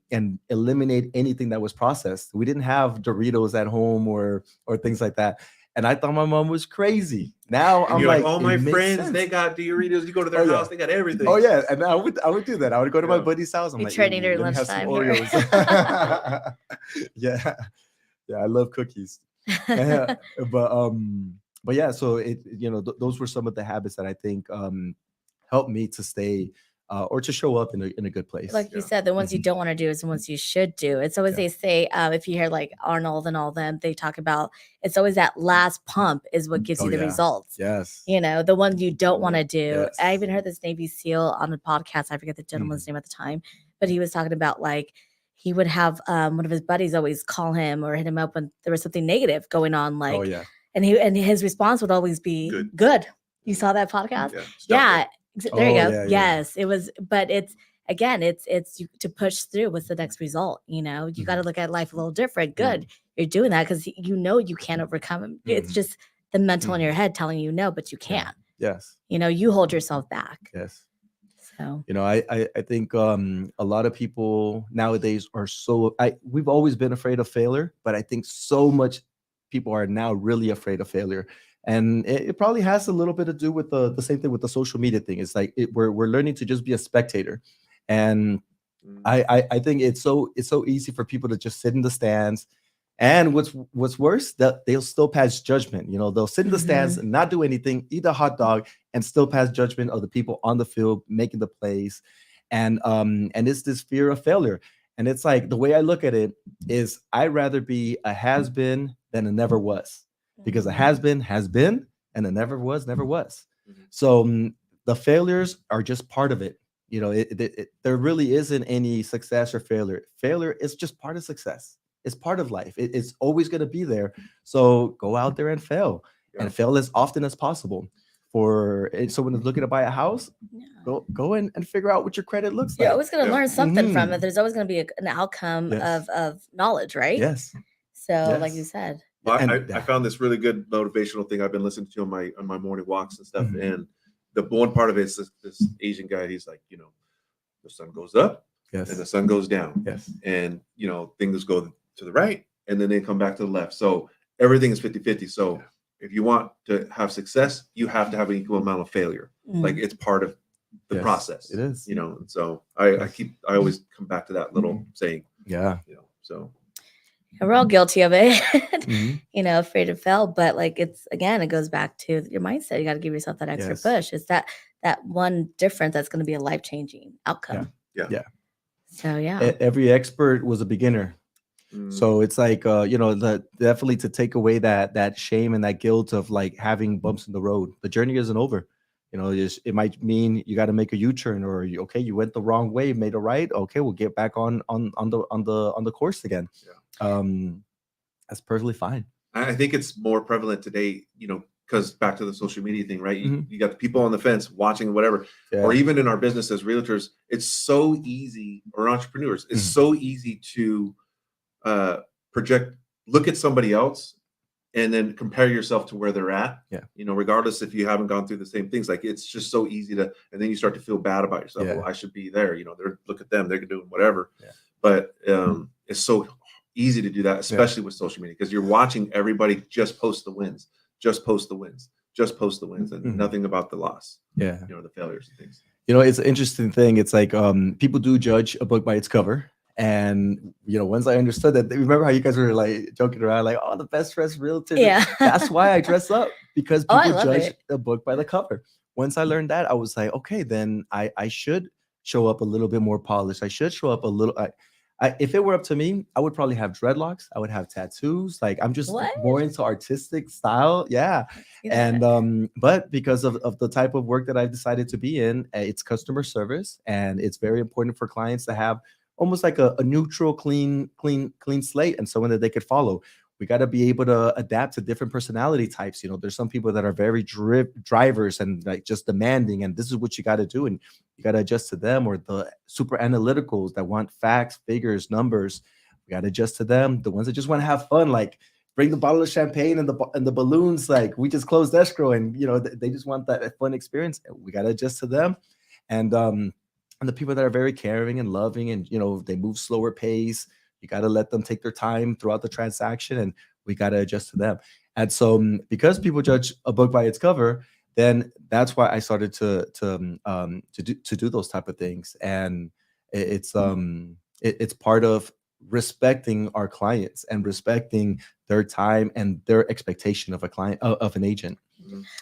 eliminate anything that was processed. We didn't have Doritos at home or things like that. And I thought my mom was crazy. Now And I'm you're like, like, all it my makes friends, sense. they got Doritos. You go to their Oh, yeah. house, they got everything. Oh yeah, and I would do that. I would go to my Yeah. buddy's house. I'm You're like, training "Ooh, during let me have some lunchtime here." Oreos. Yeah, I love cookies. Yeah, but yeah, so those were some of the habits that I think helped me to stay or to show up in a good place. Like you Yeah. said, the ones you Mhm. don't want to do is the ones you should do. It's always Yeah. they say, if you hear like Arnold and all them, they talk about it's always that last pump is what gives Oh, you the yeah. results. Yes. You know, the ones you don't want to do. Yes. I even heard this Navy SEAL on a podcast. I forget the gentleman's name at the time, but he was talking about like he would have one of his buddies always call him or hit him up when there was something negative going on, like Oh yeah. and his response would always be good. You saw that podcast? Yeah. There you go. Yeah. Yes, it was. But it's again, it's to push through. What's the next result? You got to look at life a little different. Good, you're doing that because you can't overcome them. It's just the mental in your head telling you no, but you can't. Yes. You hold yourself back. Yes. So I think a lot of people nowadays are we've always been afraid of failure, but I think so much people are now really afraid of failure. And it probably has a little bit to do with the same thing with the social media thing. It's like we're learning to just be a spectator. And I think it's so easy for people to just sit in the stands. And what's worse, that they'll still pass judgment. They'll sit in the stands and not do anything, eat a hot dog, and still pass judgment of the people on the field making the plays. And it's this fear of failure. And it's like, the way I look at it is, I'd rather be a has-been than a never was, because a has-been, and a never was. So the failures are just part of it. There really isn't any success or failure. Failure is just part of success. It's part of life. It's always going to be there. So go out there and fail, and fail as often as possible. So when you're looking to buy a house, go in and figure out what your credit looks like. You're always going to learn something from it. There's always going to be an outcome of knowledge, right? Yes. So like you said. Well, I found this really good motivational thing I've been listening to on my morning walks and stuff. And the one part of it is this Asian guy. He's like, the sun goes up and the sun goes down. Yes. And, things go to the right and then they come back to the left. So everything is 50-50. So if you want to have success, you have to have an equal amount of failure. Like, it's part of the process. It is. And so I always come back to that little saying. Yeah. So we're all guilty of it. Afraid to fail. But it goes back to your mindset. You got to give yourself that extra push. It's that one difference that's going to be a life-changing outcome. Yeah. So yeah. Every expert was a beginner. So it's like, definitely to take away that shame and that guilt of like having bumps in the road. The journey isn't over. It might mean you got to make a U-turn, or you went the wrong way, made a right. Okay, we'll get back on the course again. That's perfectly fine. I think it's more prevalent today, because back to the social media thing, right? You got the people on the fence watching whatever, or even in our business as realtors, it's so easy, or entrepreneurs, it's so easy to look at somebody else and then compare yourself to where they're at. Regardless if you haven't gone through the same things. Like, it's just so easy and then you start to feel bad about yourself. Well, I should be there. Look at them, they're doing whatever. But it's so easy to do that, especially with social media, because you're watching everybody just post the wins, and nothing about the loss. The failures and things. It's an interesting thing. It's like, people do judge a book by its cover. And once I understood that, remember how you guys were like joking around, like, oh, the best dressed realtor. That's why I dress up, because people judge the book by the cover. Once I learned that, I was like, okay, then I should show up a little bit more polished. I should show up a little. If it were up to me, I would probably have dreadlocks. I would have tattoos. Like, I'm just more into artistic style. Yeah. And but because of the type of work that I've decided to be in, it's customer service, and it's very important for clients to have almost like a neutral, clean slate, and someone that they could follow. We got to be able to adapt to different personality types. There's some people that are very drivers and like just demanding, and this is what you got to do, and you got to adjust to them. Or the super analyticals that want facts, figures, numbers. We got to adjust to them. The ones that just want to have fun, like bring the bottle of champagne and the balloons. Like, we just closed escrow, and they just want that fun experience. We got to adjust to them, and the people that are very caring and loving, and they move slower pace. You got to let them take their time throughout the transaction, and we got to adjust to them. And so, because people judge a book by its cover, then that's why I started to do those type of things. And it's part of respecting our clients and respecting their time and their expectation of a client, of an agent.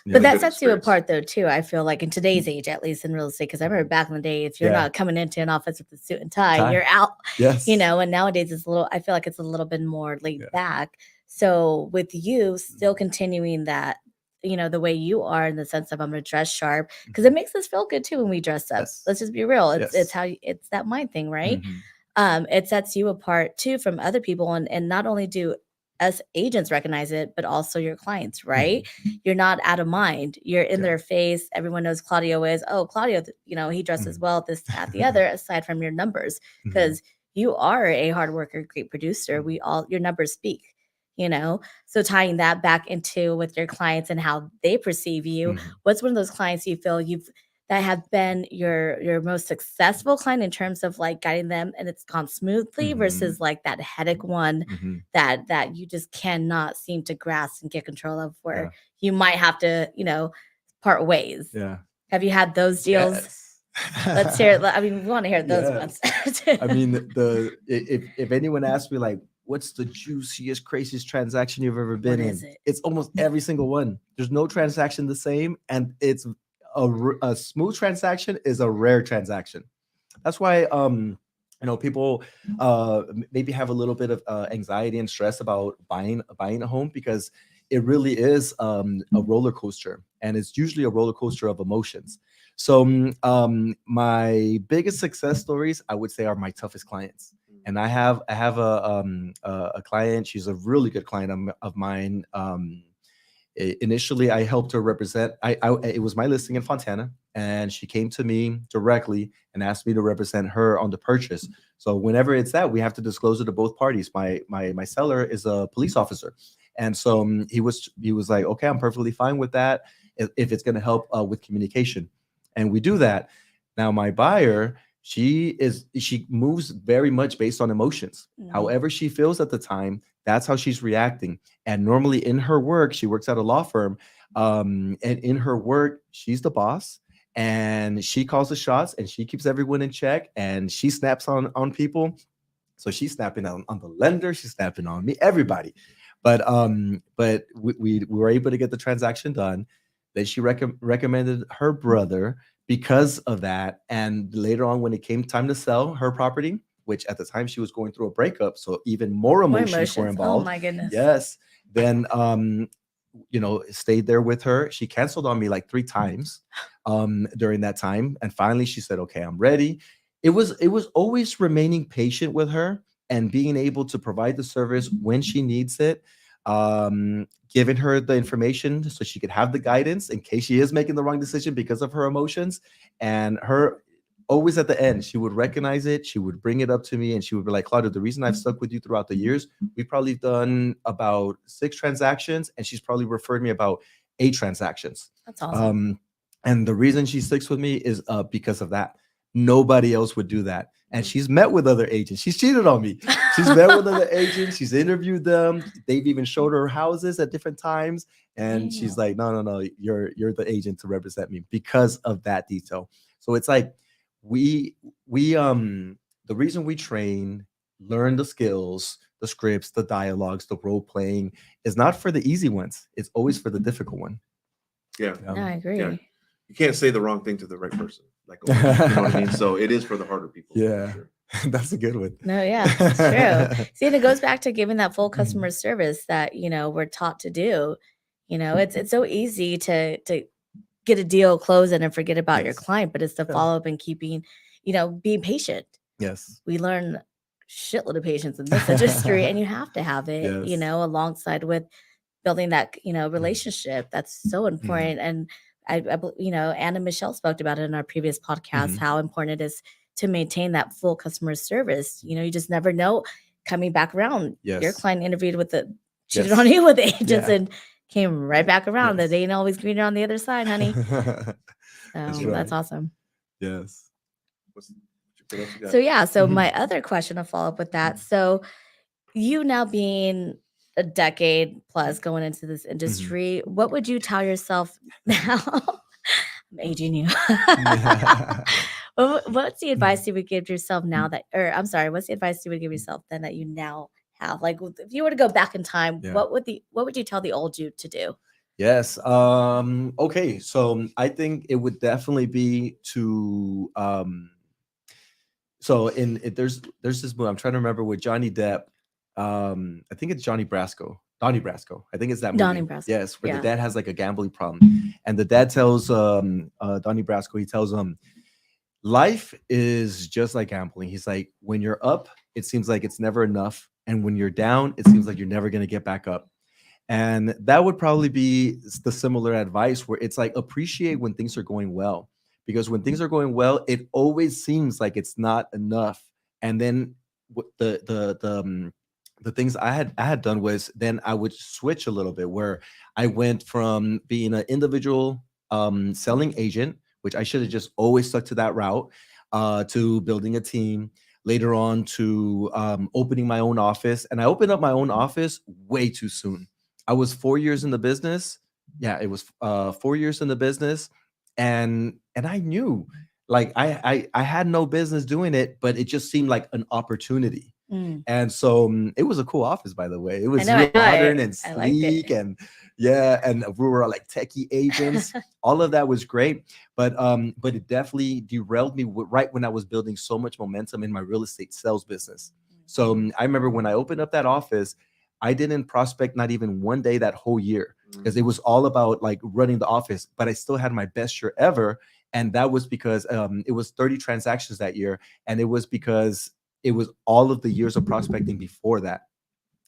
But that sets you apart, though, too. I feel like in today's age, at least in real estate, because I remember back in the day, if you're not coming into an office with a suit and tie, you're out. Yes. And nowadays I feel like it's a little bit more laid back. So with you still continuing that, the way you are, in the sense of, I'm going to dress sharp, because it makes us feel good too when we dress up. Let's just be real. It's how it's that mind thing, right? It sets you apart too from other people, and not only do us agents recognize it, but also your clients, right? You're not out of mind. You're in their face. Everyone knows Claudio is, oh, Claudio, he dresses well, this, that, the other, aside from your numbers, because you are a hard worker, great producer. Your numbers speak, So tying that back into with your clients and how they perceive you, what's one of those clients you feel that have been your most successful client in terms of like guiding them and it's gone smoothly versus like that headache one that you just cannot seem to grasp and get control of where you might have to, part ways. Yeah. Have you had those deals? Yes. Let's hear it. I mean, we want to hear those ones. I mean, if anyone asks me like, what's the juiciest, craziest transaction you've ever been in? It's almost every single one. There's no transaction the same, and it's a smooth transaction is a rare transaction. That's why people maybe have a little bit of anxiety and stress about buying a home, because it really is a roller coaster, and it's usually a roller coaster of emotions. So my biggest success stories, I would say, are my toughest clients. And I have a client. She's a really good client of mine. Initially, I helped her represent. It was my listing in Fontana, and she came to me directly and asked me to represent her on the purchase. So whenever it's that, we have to disclose it to both parties. My seller is a police officer, and so he was like, okay, I'm perfectly fine with that if it's going to help with communication, and we do that. Now my buyer, she moves very much based on emotions. However she feels at the time, that's how she's reacting. And normally in her work, she works at a law firm, and in her work, she's the boss, and she calls the shots, and she keeps everyone in check, and she snaps on people. So she's snapping on the lender, she's snapping on me, everybody. But we were able to get the transaction done. Then she recommended her brother because of that. And later on, when it came time to sell her property, which at the time she was going through a breakup, so even more emotions were involved. Oh my goodness. Yes. Then stayed there with her. She canceled on me like 3 times during that time. And finally she said, okay, I'm ready. It was always remaining patient with her and being able to provide the service when she needs it. Giving her the information so she could have the guidance in case she is making the wrong decision because of her emotions. And her always at the end, she would recognize it. She would bring it up to me and she would be like, Claudio, the reason I've stuck with you throughout the years, we've probably done about 6 transactions, and she's probably referred me about 8 transactions. That's awesome. And the reason she sticks with me is because of that. Nobody else would do that. And she's met with other agents. She's cheated on me. She's met with other agents. She's interviewed them. They've even showed her houses at different times. And she's like, no, you're the agent to represent me because of that detail. So it's like we the reason we train, learn the skills, the scripts, the dialogues, the role playing is not for the easy ones. It's always for the difficult one. Yeah. No, I agree. Yeah. You can't say the wrong thing to the right person. Like, you know what I mean? So it is for the harder people. Yeah. Sure. That's a good one. No, yeah, it's true. See, and it goes back to giving that full customer service that, we're taught to do. It's so easy to get a deal, close it, and forget about your client, but it's the follow up and keeping, being patient. Yes. We learn shitload of patience in this industry, and you have to have it, alongside with building that, relationship. That's so important. And Anna and Michelle spoke about it in our previous podcast, how important it is to maintain that full customer service. You just never know coming back around. Yes. Your client interviewed with cheated on you with the agents and came right back around. That they ain't always greener on the other side, honey. That's awesome. Yes. So my other question to follow up with that. So you now being a decade plus going into this industry, what would you tell yourself now? I'm aging you. What's the advice you would give yourself now what's the advice you would give yourself then that you now have? Like, if you were to go back in time, what would you tell the old you to do? Yes. Okay. So I think it would definitely be to there's this movie, I'm trying to remember, with Johnny Depp. I think it's Donnie Brasco. I think it's that movie. Donnie Brasco. Yes, where the dad has like a gambling problem, and the dad tells Donnie Brasco, he tells him, life is just like gambling. He's like, when you're up, it seems like it's never enough, And when you're down, it seems like you're never going to get back up. And that would probably be the similar advice, where it's like appreciate when things are going well, because when things are going well, it always seems like it's not enough. And then the things I had done was, then I would switch a little bit, where I went from being an individual selling agent, which I should have just always stuck to that route, to building a team. Later on to opening my own office, and I opened up my own office way too soon. I was 4 years in the business. Yeah, it was 4 years in the business, and I knew, like, I had no business doing it, but it just seemed like an opportunity. Mm. And so it was a cool office, by the way. It was know, real I know, modern and I liked it. sleek, and yeah, and we were like techie agents. All of that was great, but it definitely derailed me right when I was building so much momentum in my real estate sales business. So I remember when I opened up that office, I didn't prospect not even one day that whole year, because it was all about like running the office. But I still had my best year ever, and that was because it was 30 transactions that year, and it was because it was all of the years of prospecting before that.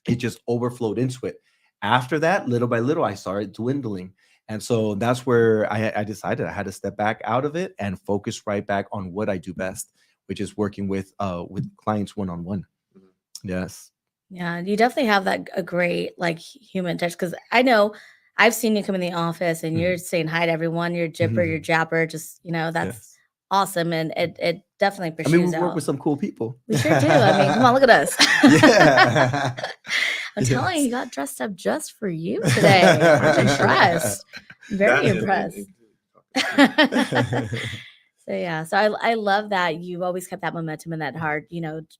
It just overflowed into it. After that, little by little, I started dwindling. And so that's where I decided I had to step back out of it and focus right back on what I do best, which is working with clients one on one. Yes. Yeah, you definitely have that a great like human touch, because I know I've seen you come in the office and you're saying hi to everyone, you're jipper, you're japper, just that's Yes. awesome, and it definitely I mean, pursues we work out. with some cool people. We sure do. I mean, come on, look at us. Yeah. I'm telling you, Yes. he got dressed up just for you today. I'm impressed. Very impressed. So yeah, so I love that you've always kept that momentum and that hard,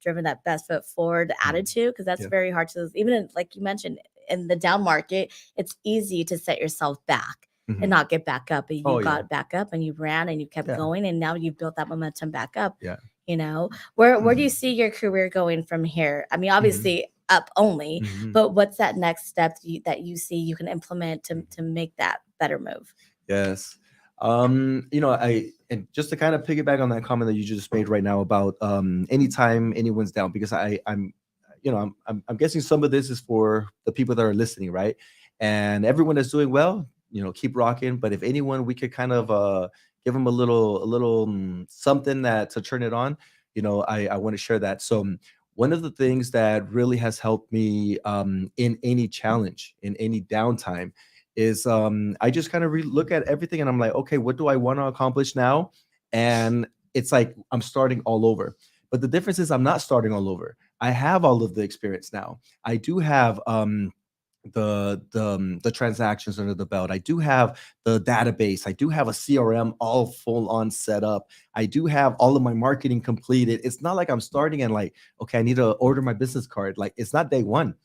driven that best foot forward attitude, because that's Yeah. very hard to, even in, like you mentioned, in the down market, it's easy to set yourself back and Mhm. not get back up. But you Oh, yeah. got back up and you ran and you kept Yeah. going, and now you've built that momentum back up. Yeah. Where do you Mhm. see your career going from here? I mean, Mhm. obviously up only, Mhm. but what's that next step that you see you can implement to make that better move? Yes. And just to kind of piggyback on that comment that you just made right now about anytime anyone's down, because I'm guessing some of this is for the people that are listening, right? And everyone that's doing well, keep rocking. But if anyone, we could kind of give them a little something that to turn it on. I want to share that. So one of the things that really has helped me in any challenge, in any downtime, is I just kind of look at everything and I'm like, okay, what do I want to accomplish now? And it's like I'm starting all over. But the difference is I'm not starting all over. I have all of the experience now. I do have the transactions under the belt. I do have the database. I do have a CRM all full on set up. I do have all of my marketing completed. It's not like I'm starting and like, okay, I need to order my business card. Like, it's not day one.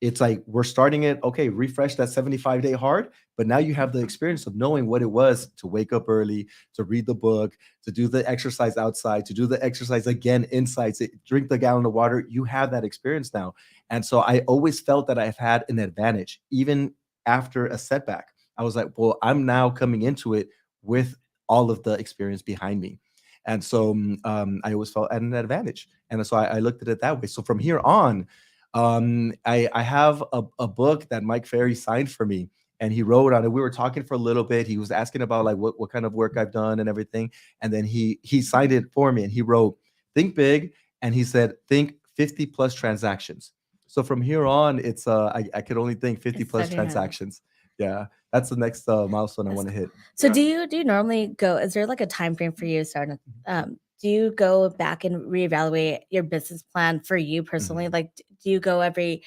It's like we're starting it. Okay, refresh that 75-day hard, but now you have the experience of knowing what it was to wake up early, to read the book, to do the exercise outside, to do the exercise again inside, to drink the gallon of water. You have that experience now. And so I always felt that I've had an advantage, even after a setback. I was like, well, I'm now coming into it with all of the experience behind me. And so I always felt at an advantage. And so I looked at it that way. So from here on, I have a book that Mike Ferry signed for me, and he wrote on it. We were talking for a little bit. He was asking about like what kind of work I've done and everything. And then he signed it for me, and he wrote, think big. And he said, think 50 plus transactions. So from here on, it's I could only think 50 It's plus starting to- transactions. Yeah. That's the next milestone I That's want to hit. So Yeah. do you normally go, is there like a time frame for you starting do you go back and reevaluate your business plan for you personally? Mhm. Like do you go every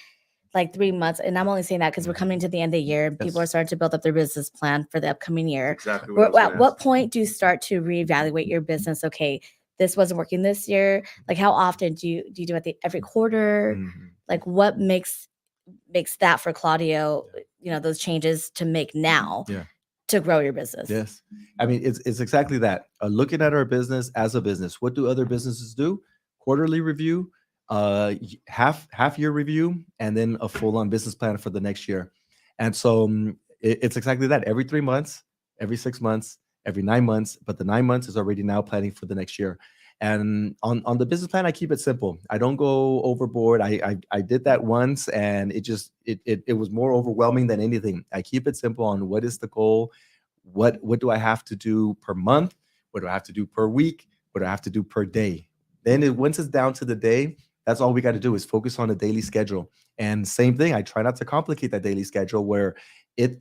like 3 months? And I'm only saying that because we're coming to the end of the year and people are Yes. starting to build up their business plan for the upcoming year. Exactly what I was At gonna what ask. point do you start to reevaluate your business? Okay, this wasn't working this year. Like how often do you do it every quarter? Mhm. Like what makes that for Claudio, those changes to make now Yeah. to grow your business? Yes. I mean, it's exactly that. Looking at our business as a business. What do other businesses do? Quarterly review, half year review, and then a full on business plan for the next year. And so it's exactly that. Every 3 months, every 6 months, every 9 months, but the 9 months is already now planning for the next year. And on the business plan, I keep it simple. I don't go overboard. I did that once, and it was more overwhelming than anything. I keep it simple on what is the goal, what do I have to do per month, what do I have to do per week, what do I have to do per day. Then once it's down to the day, that's all we got to do is focus on a daily schedule. And same thing, I try not to complicate that daily schedule where if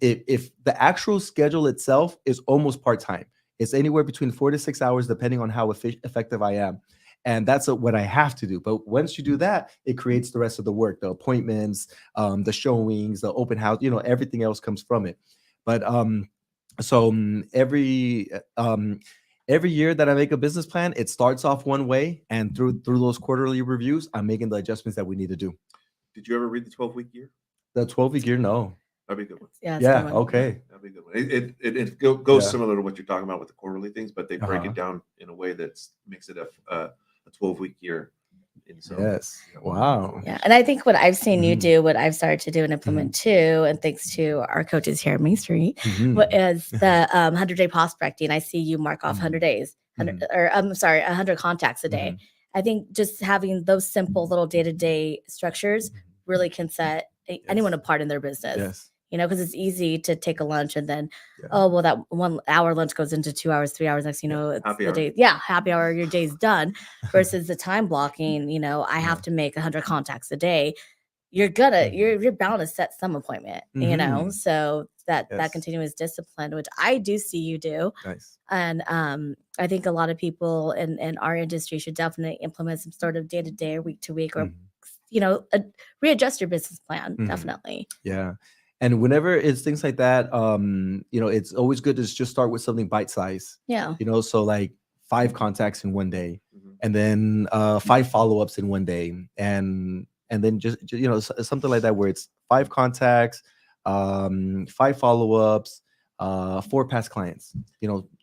the actual schedule itself is almost part-time. It's anywhere between 4 to 6 hours, depending on how effective I am. And that's what I have to do. But once you do that, it creates the rest of the work, the appointments, the showings, the open house, everything else comes from it. But so every year that I make a business plan, it starts off one way, and through those quarterly reviews, I'm making the adjustments that we need to do. Did you ever read the 12-week year? The 12-week year, no. That'd be a good one. Yeah. Yeah. Okay. That'd be a good one. It goes Yeah. similar to what you're talking about with the quarterly things, but they break Uh-huh. it down in a way that makes it a 12-week year. And so, Yes. Wow. Yeah. And I think what I've seen you Mhm. do, what I've started to do and implement too, and thanks to our coaches here at Main Street, Mhm. is the 100-day prospecting. I see you mark off 100 days, 100 contacts a day. I think just having those simple little day-to-day structures really can set anyone apart in their business. Yes. Because it's easy to take a lunch and then, Yeah. that 1 hour lunch goes into 2 hours, 3 hours. Next, it's Happy the hour. day. Yeah, happy hour. Your day's done. Versus the time blocking. I have to make 100 contacts a day. You're bound to set some appointment. Mhm. So that Yes. continuous discipline, which I do see you do, Nice. and I think a lot of people in our industry should definitely implement some sort of day to day or week to week, or readjust your business plan. Mhm. Definitely. Yeah. And whenever it's things like that, it's always good to just start with something bite size. Yeah. So like 5 contacts in one day, Mhm. and then 5 follow-ups in one day, and then just something like that where it's 5 contacts, 5 follow-ups, 4 past clients.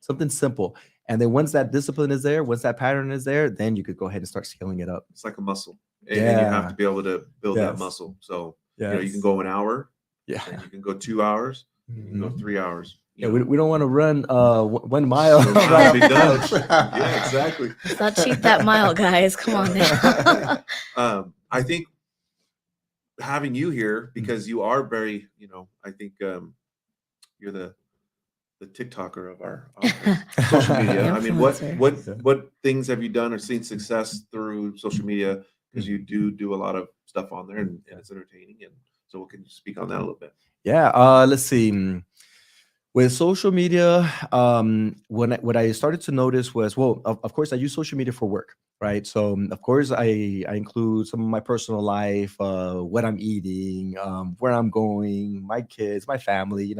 Something simple. And then once that discipline is there, once that pattern is there, then you could go ahead and start scaling it up. It's like a muscle, and you have Yeah. to be able to build that Yes. muscle. So Yes. you can go an hour, Yeah. and you can go 2 hours, you can go Mhm. 3 hours. Yeah, we don't want to run 1 mile. So right be off the done. bat. Yeah, exactly. Let's not cheat that mile, guys. Come on now. I think having you here, because you are very, I think you're the TikToker of our office. Social media. I mean, Influencer. what things have you done or seen success through social media? Because you do a lot of stuff on there, and it's entertaining. And so, what can you speak on that a little bit? Yeah, let's see. With social media, what I started to notice was, well, of course, I use social media for work, right? So, of course, I include some of my personal life, what I'm eating, where I'm going, my kids, my family,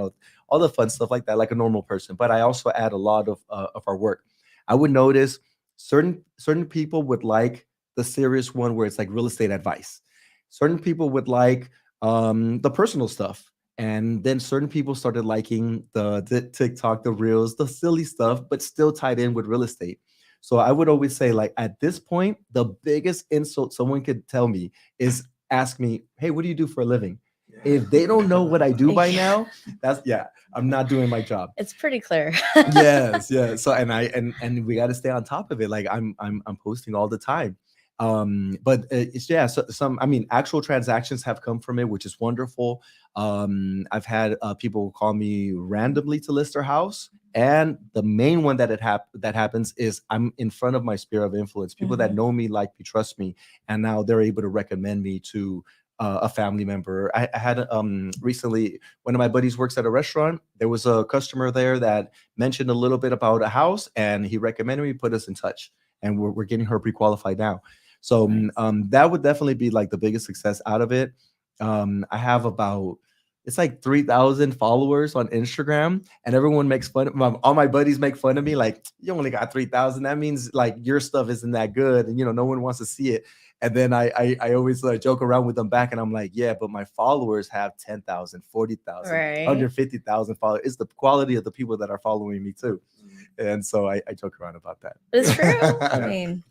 all the fun stuff like that, like a normal person. But I also add a lot of our work. I would notice certain people would like the serious one where it's like real estate advice. Certain people would like the personal stuff. And then certain people started liking the TikTok, the reels, the silly stuff, but still tied in with real estate. So I would always say, like, at this point, the biggest insult someone could tell me is ask me, hey, what do you do for a living? If they don't know what I do by now, I'm not doing my job. It's pretty clear. Yes. So and we got to stay on top of it. Like I'm posting all the time. But so actual transactions have come from it, which is wonderful. I've had people call me randomly to list their house, and the main one that happens is I'm in front of my sphere of influence, people that know me, like me, trust me, and now they're able to recommend me to a family member. I had recently, one of my buddies works at a restaurant. There was a customer there that mentioned a little bit about a house, and he recommended me, put us in touch, and we're getting her pre-qualified now. So that would definitely be like the biggest success out of it. I have it's like 3,000 followers on Instagram, and everyone makes fun of all my buddies make fun of me. Like, you only got 3,000. That means like your stuff isn't that good. And, no one wants to see it. And then I always joke around with them back, and I'm like, yeah, but my followers have 10,000, 40,000, Right. 150,000 followers. It's the quality of the people that are following me too. And so I joke around about that. It's true. I mean,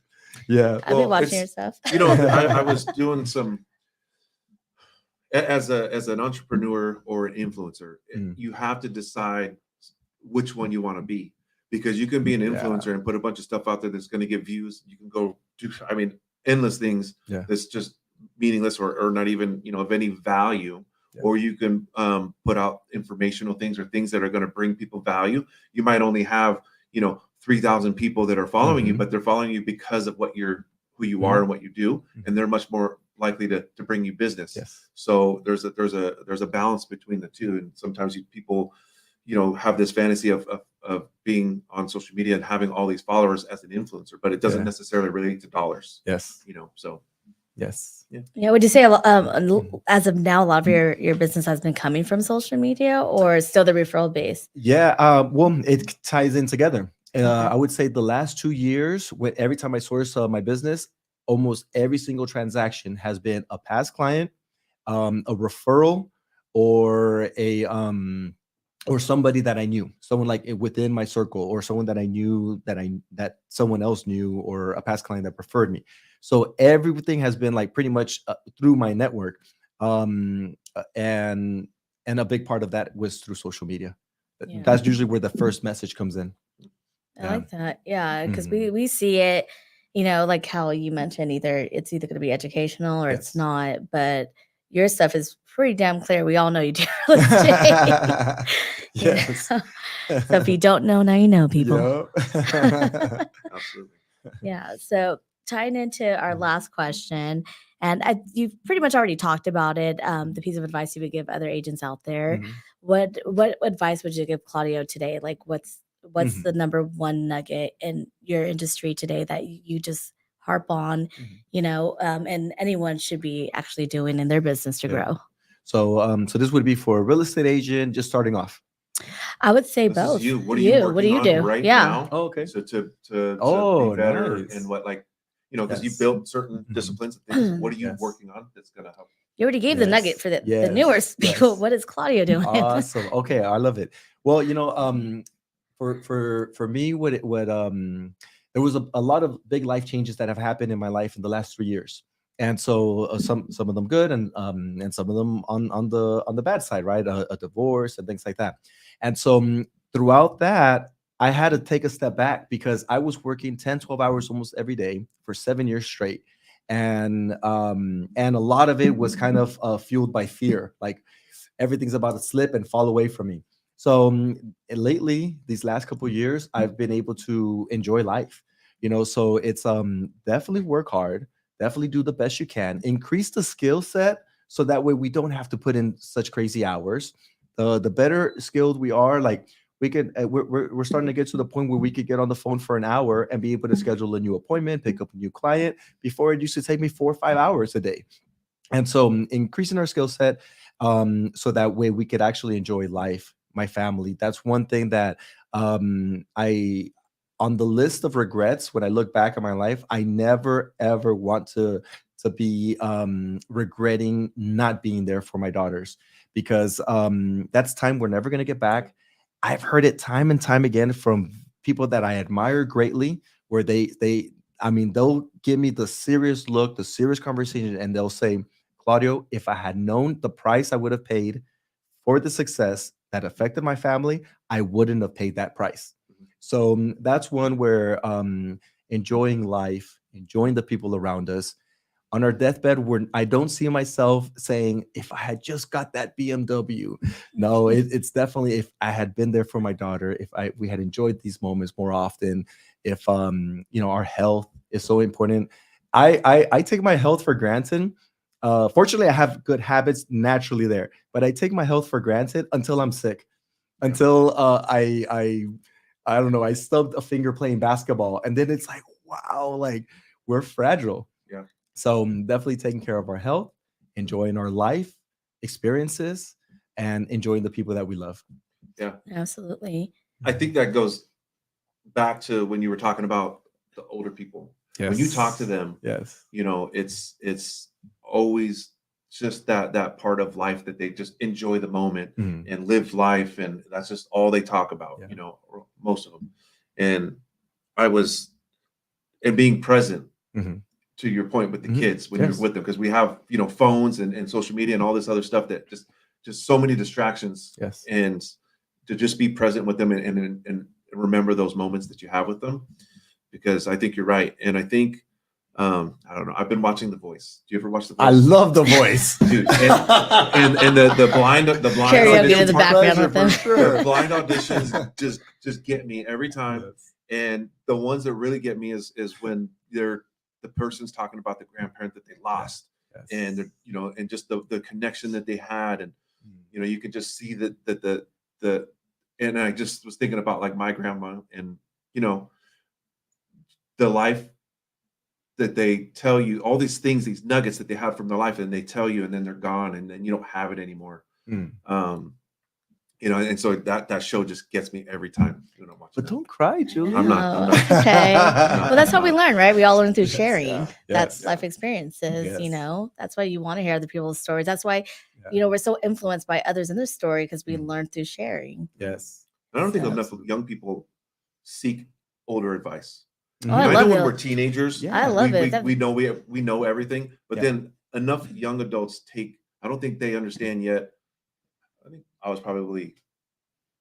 yeah. I'll be watching your stuff. I was doing some, as an entrepreneur or an influencer, you have to decide which one you want to be, because you can be an Yeah. influencer and put a bunch of stuff out there that's going to get views. You can go do, I mean, endless things Yeah. that's just meaningless or not even, of any value. Yeah. Or you can put out informational things or things that are going to bring people value. You might only have, 3,000 people that are following you, but they're following you because of who you are and what you do. And they're much more likely to bring you business. Yes. So there's a balance between the two. And sometimes people, have this fantasy of being on social media and having all these followers as an influencer, but it doesn't necessarily relate to dollars. Yes. So. Yes. Yeah. Would you say as of now, a lot of your business has been coming from social media, or still the referral base? Yeah. Well, it ties in together. I would say the last 2 years, every time I source my business, almost every single transaction has been a past client, a referral, or or somebody that I knew, someone like within my circle, or someone that I knew that someone else knew, or a past client that preferred me. So everything has been like pretty much through my network, and a big part of that was through social media. Yeah. That's usually where the first message comes in. I like that. Yeah, because Mhm. we see it, like how you mentioned, it's either going to be educational or it's Yes. not. But your stuff is pretty damn clear. We all know you do real estate. you Yes. know? So if you don't know, now you know, people. Yep. Absolutely. Yeah. So tying into our last question, and you've pretty much already talked about it, the piece of advice you would give other agents out there. Mhm. What advice would you give Claudio today? Like, what's Mhm. the number one nugget in your industry today that you just harp on, Mhm. and anyone should be actually doing in their business to Yeah. grow? So this would be for a real estate agent just starting off. I would say This both. is you. What are you What do working you on do? right Yeah. now? Oh, okay. So to Oh, be better nice. and what, like, because you Yes. built certain Mhm. disciplines and things. What are you Yes. working on that's gonna help? You already gave the nugget Yes. for the Yes. newer people. Yes. What is Claudio doing? Awesome. Okay, I love it. Well, for me, there was a lot of big life changes that have happened in my life in the last 3 years. And so some of them good, and some of them on the bad side, right? A divorce and things like that. And so throughout that, I had to take a step back because I was working 10-12 hours almost every day for 7 years straight. And a lot of it was kind of fueled by fear, like everything's about to slip and fall away from me. So lately, these last couple of years, I've been able to enjoy life. So it's definitely work hard, definitely do the best you can, increase the skill set, so that way we don't have to put in such crazy hours. The better skilled we are, like we could, we're starting to get to the point where we could get on the phone for an hour and be able to schedule a new appointment, pick up a new client. Before, it used to take me 4 or 5 hours a day. And so increasing our skill set, so that way we could actually enjoy life, my family. That's one thing that I on the list of regrets when I look back at my life, I never ever want to be regretting not being there for my daughters, because that's time we're never going to get back. I've heard it time and time again from people that I admire greatly, where they'll give me the serious look, the serious conversation, and they'll say, Claudio, if I had known the price I would have paid for the success that affected my family, I wouldn't have paid that price. So that's one where enjoying life, enjoying the people around us. On our deathbed, I don't see myself saying, if I had just got that BMW. No, it's definitely, if I had been there for my daughter, if we had enjoyed these moments more often, if our health is so important. I take my health for granted. Fortunately, I have good habits naturally there, but I take my health for granted until I'm sick, until I don't know, I stubbed a finger playing basketball, and then it's like, wow, like we're fragile. Yeah. So definitely taking care of our health, enjoying our life experiences, and enjoying the people that we love. Yeah, Absolutely. I think that goes back to when you were talking about the older people. When you talk to them, yes, it's always just that part of life that they just enjoy the moment and live life, and that's just all they talk about. Yeah. Or most of them. And being present, to your point with the kids when Yes. you're with them, because we have phones and social media and all this other stuff that just so many distractions. Yes. And to just be present with them and remember those moments that you have with them, because I think you're right. And I think, I don't know, I've been watching The Voice. Do you ever watch The Voice? I love The Voice, dude. And the blind Karaoke in the auditions, background with them. for sure. the blind auditions just get me every time. Yes. And the ones that really get me is when the person's talking about the grandparent that they lost, Yes. and and just the connection that they had, and you can just see that the and I just was thinking about like my grandma, and the life that they tell you, all these things, these nuggets that they have from their life, and they tell you, and then they're gone, and then you don't have it anymore. And so that show just gets me every time when I'm watching. But don't cry, Julie. I'm not. Okay. Well, that's how we learn, right? We all learn through Yes, sharing. yeah, That's yes, life experiences, yes. That's why you want to hear other people's stories. That's why, Yeah. we're so influenced by others in their story, because we learn through sharing. Yes. I don't think So- enough young people seek older advice. Oh, I I love know when it. we're teenagers, Yeah. I love we, it. we know we know everything, but Yeah. then enough young adults I don't think they understand yet. I think I was probably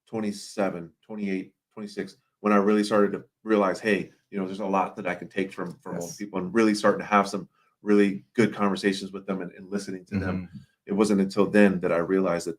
27, 28, 26 when I really started to realize, hey, there's a lot that I can take from Yes. old people, and really starting to have some really good conversations with them, and listening to them. It wasn't until then that I realized that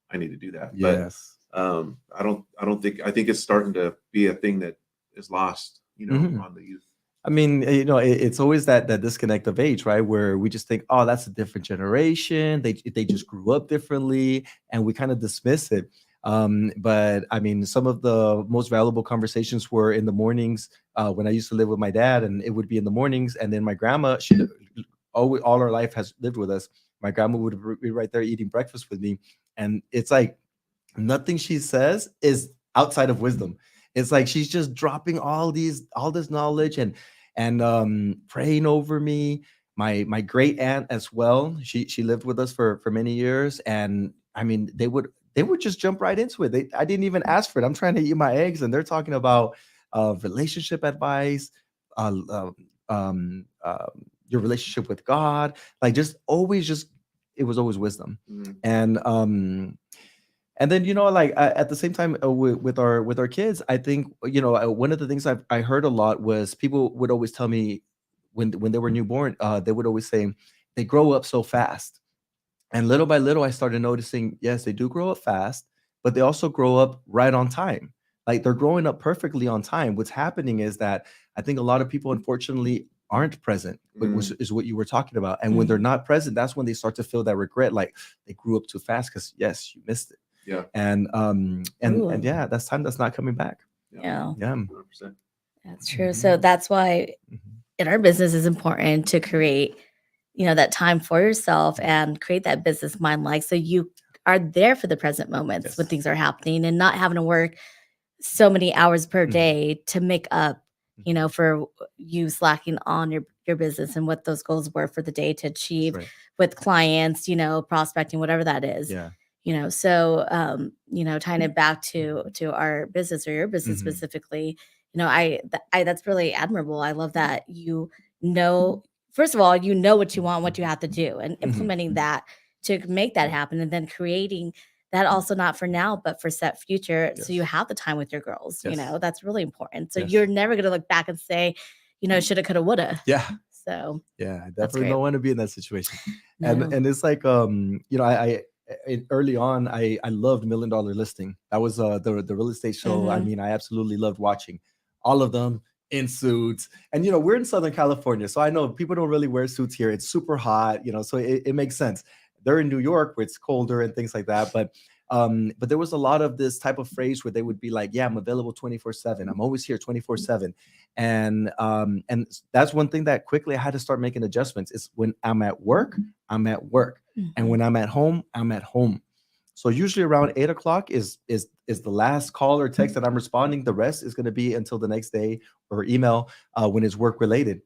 I need to do that. Yes. But I think it's starting to be a thing that is lost, on the youth. I mean, it's always that disconnect of age, right? Where we just think, oh, that's a different generation. They just grew up differently, and we kind of dismiss it. But I mean, some of the most valuable conversations were in the mornings when I used to live with my dad, and it would be in the mornings. And then my grandma, she always, all her life has lived with us. My grandma would be right there eating breakfast with me, and it's like nothing she says is outside of wisdom. It's like she's just dropping all this knowledge and praying over me. My great aunt as well. She lived with us for many years, and I mean they would just jump right into it. I didn't even ask for it. I'm trying to eat my eggs, and they're talking about relationship advice, uh, your relationship with God, like just it was always wisdom. And then like at the same time with our kids, I think one of the things I heard a lot was people would always tell me when they were newborn, they would always say they grow up so fast. And little by little, I started noticing, yes, they do grow up fast, but they also grow up right on time. Like they're growing up perfectly on time. What's happening is that I think a lot of people, unfortunately, aren't present, which is what you were talking about. And when they're not present, that's when they start to feel that regret, like they grew up too fast because, yes, you missed it. Yeah. And Ooh. yeah, that's time that's not coming back. Yeah. Yeah. 100%. That's true. So that's why in our business is important to create, that time for yourself and create that business mind, like, so you are there for the present moments when Yes. things are happening, and not having to work so many hours per day to make up, for you slacking on your business and what those goals were for the day to achieve Right. with clients, prospecting, whatever that is. Yeah. So tying it back to our business, or your business specifically, that's really admirable. I love that first of all, what you want, what you have to do, and implementing that to make that happen, and then creating that also not for now, but for set future. Yes. So you have the time with your girls, Yes. that's really important. So Yes. you're never going to look back and say, shoulda, coulda, woulda. Yeah. So Yeah, I That's definitely great. don't want to be in that situation. No. And it's like early on I loved $1 Million Listing. That was the real estate show. I mean, I absolutely loved watching all of them in suits. And we're in Southern California, so I know people don't really wear suits here. It's super hot, so it makes sense. They're in New York where it's colder and things like that, but there was a lot of this type of phrase where they would be like, yeah, I'm available 24/7. I'm always here 24/7. And that's one thing that quickly I had to start making adjustments. Is when I'm at work, I'm at work. And when I'm at home, I'm at home. So usually around 8 o'clock is the last call or text that I'm responding. The rest is going to be until the next day, or email when it's work related.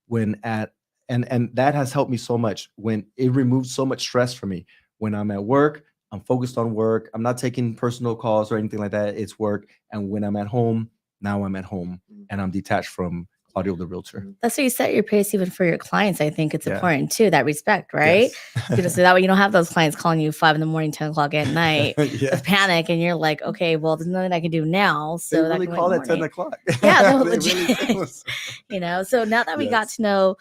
And that has helped me so much. When it removes so much stress from me. When I'm at work, I'm focused on work. I'm not taking personal calls or anything like that. It's work. And when I'm at home, now I'm at home, and I'm detached from Claudio the realtor. That's why you set your pace even for your clients. I think it's Yeah. important too, that respect, right? Yes. So that way you don't have those clients calling you 5 a.m, 10 o'clock at night Yes. with panic, and you're like, okay, well, there's nothing I can do now. They So that really can wait call in the at 10 morning. o'clock. Yeah, no, They really legit. do. You know, so now that we got Yes. to know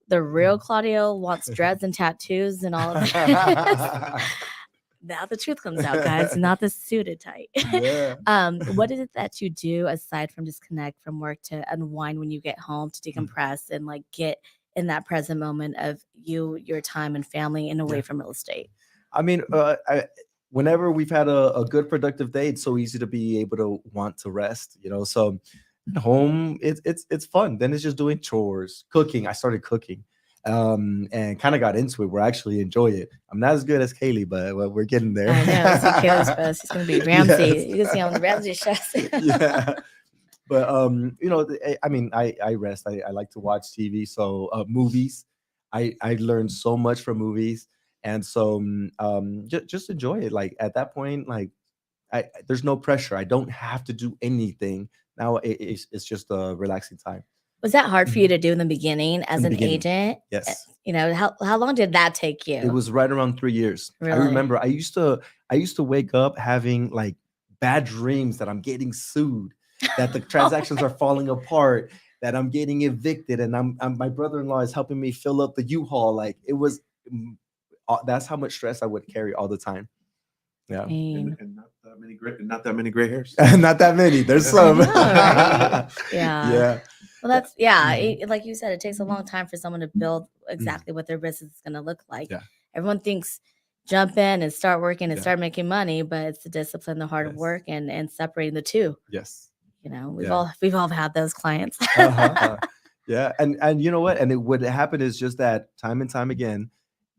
the real Claudio wants dreads and tattoos and all of that. Now the truth comes out, guys, not the suited type. Yeah. What is it that you do aside from disconnect from work to unwind when you get home, to decompress and like get in that present moment of you, your time and family, and away Yeah. from real estate? I mean, whenever we've had a good productive day, it's so easy to be able to want to rest, you know. So at home, it's fun. Then it's just doing chores, cooking. I started cooking, and kind of got into it where I actually enjoy it. I'm not as good as Kaylee, but we're getting there. I know. See, Kayla's best. He's gonna be Ramsey. Yes. You can see him on the Ramsey show. Yeah. But you know, I mean, I rest. I like to watch TV. So movies, I learned so much from movies, and so just enjoy it. Like at that point, like there's no pressure. I don't have to do anything now. It's just a relaxing time. Was that hard for you Mhm. to do in the beginning as In the an beginning, agent? yes. You know, how long did that take It you? was right around 3 years. I Really? remember I used to wake up having like bad dreams that I'm getting sued, that the transactions are falling apart, that I'm getting evicted, and I'm my brother-in-law is helping me fill up the U-Haul. Like it was, that's how much stress I would carry all the time. Yeah, Dang. And not that many gray hairs. not that many. There's I some. know, right? Yeah. Yeah. Well, that's Mhm. like you said, it takes a long time for someone to build exactly what their business is going to look like. Yeah. Everyone thinks jump in and start working and Yeah. start making money, but it's the discipline, the hard Yes. work, and separating the two. Yes. You know, Yeah. we've all had those clients. Uh-huh. Yeah, and you know what? And what happened is just that time and time again,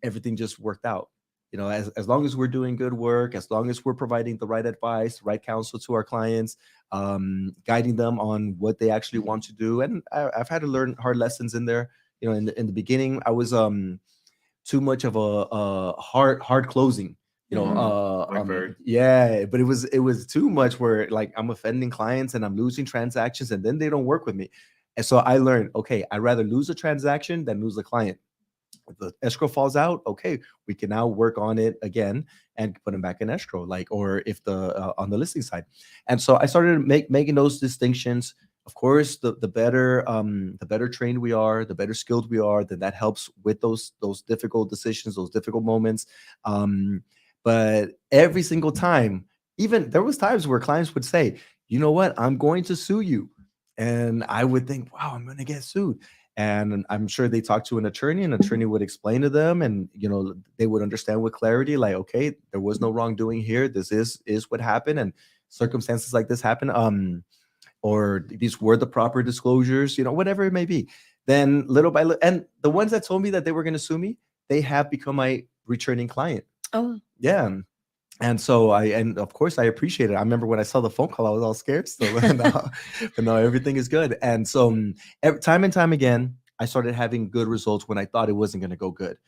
everything just worked out. You know, as long as we're doing good work, as long as we're providing the right advice, right counsel to our clients, guiding them on what they actually want to do. And I've had to learn hard lessons in there. You know, in the beginning, I was too much of a hard closing. You know, yeah, but it was too much where like I'm offending clients and I'm losing transactions, and then they don't work with me. And so I learned, okay, I'd rather lose a transaction than lose a client. If the escrow falls out, okay, we can now work on it again and put them back in escrow, like, or if the on the listing side. And so I started making those distinctions. Of course, the better trained we are, the better skilled we are, then that helps with those difficult decisions, those difficult moments. But every single time, even there was times where clients would say, you know what, I'm going to sue you. And I would think, wow, I'm going to get sued. And I'm sure they talked to an attorney, and an attorney would explain to them, and you know, they would understand with clarity, like, okay, there was no wrongdoing here. This is what happened, and circumstances like this happen. Or these were the proper disclosures, you know, whatever it may be. Then little by little, and the ones that told me that they were going to sue me, they have become my returning client. Oh, Yeah. And so and of course I appreciate it. I remember when I saw the phone call, I was all scared still. But no, everything is good. And so time and time again, I started having good results when I thought it wasn't going to go good.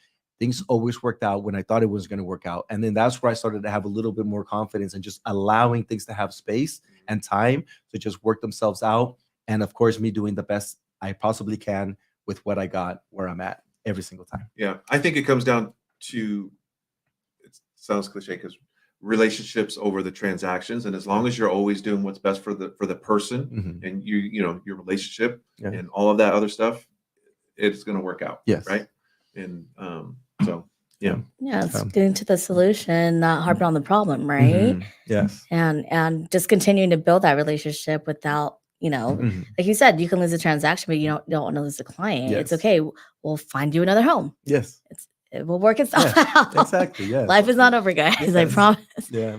Things always worked out when I thought it was going to work out. And then that's where I started to have a little bit more confidence and just allowing things to have space and time to just work themselves out. And of course, me doing the best I possibly can with what I got where I'm at every single time. Yeah, I think it comes down to, it sounds cliche because relationships over the transactions, and as long as you're always doing what's best for the person Mhm. and you know your relationship Yeah. and all of that other stuff, it's going to work out. Yes. Right. And so yeah. Yeah, it's getting to the solution, not harping on the problem, right? Mhm. Yes. And just continuing to build that relationship without, you know, Mhm. like you said, you can lose a transaction, but you don't want to lose a client. It's Yes. okay. We'll find you another home. Yes. It will work itself Yeah, out. exactly. Yes. Life is not over, guys. I Yes. promise. Yeah.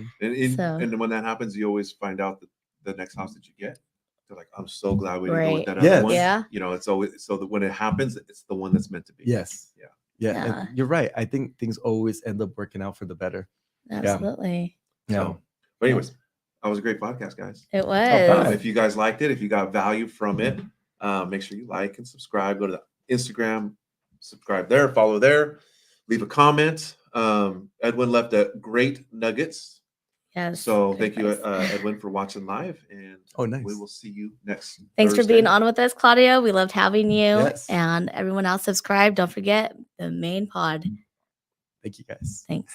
So- And when that happens, you always find out that the next house that you get, they're like, I'm so glad we didn't go with Right. that Yes. other one. Yeah. You know, it's always so that when it happens, it's the one that's meant to be. Yes. Yeah. Yeah. Yeah. And you're right. I think things always end up working out for the better. Absolutely. Yeah. So, but anyways, that was a great podcast, guys. It was. God. If you guys liked it, if you got value from it, make sure you like and subscribe. Go to the Instagram, subscribe there, follow there, leave a comment. Edwin left a great nuggets Yes. So very thank you, nice. Edwin, for watching live, and Oh, nice. we will see you next. Thanks for Thursday. being on with us, Claudio. We loved having you. Yes. And everyone else, subscribe. Don't forget the main pod. Thank you guys. Thanks.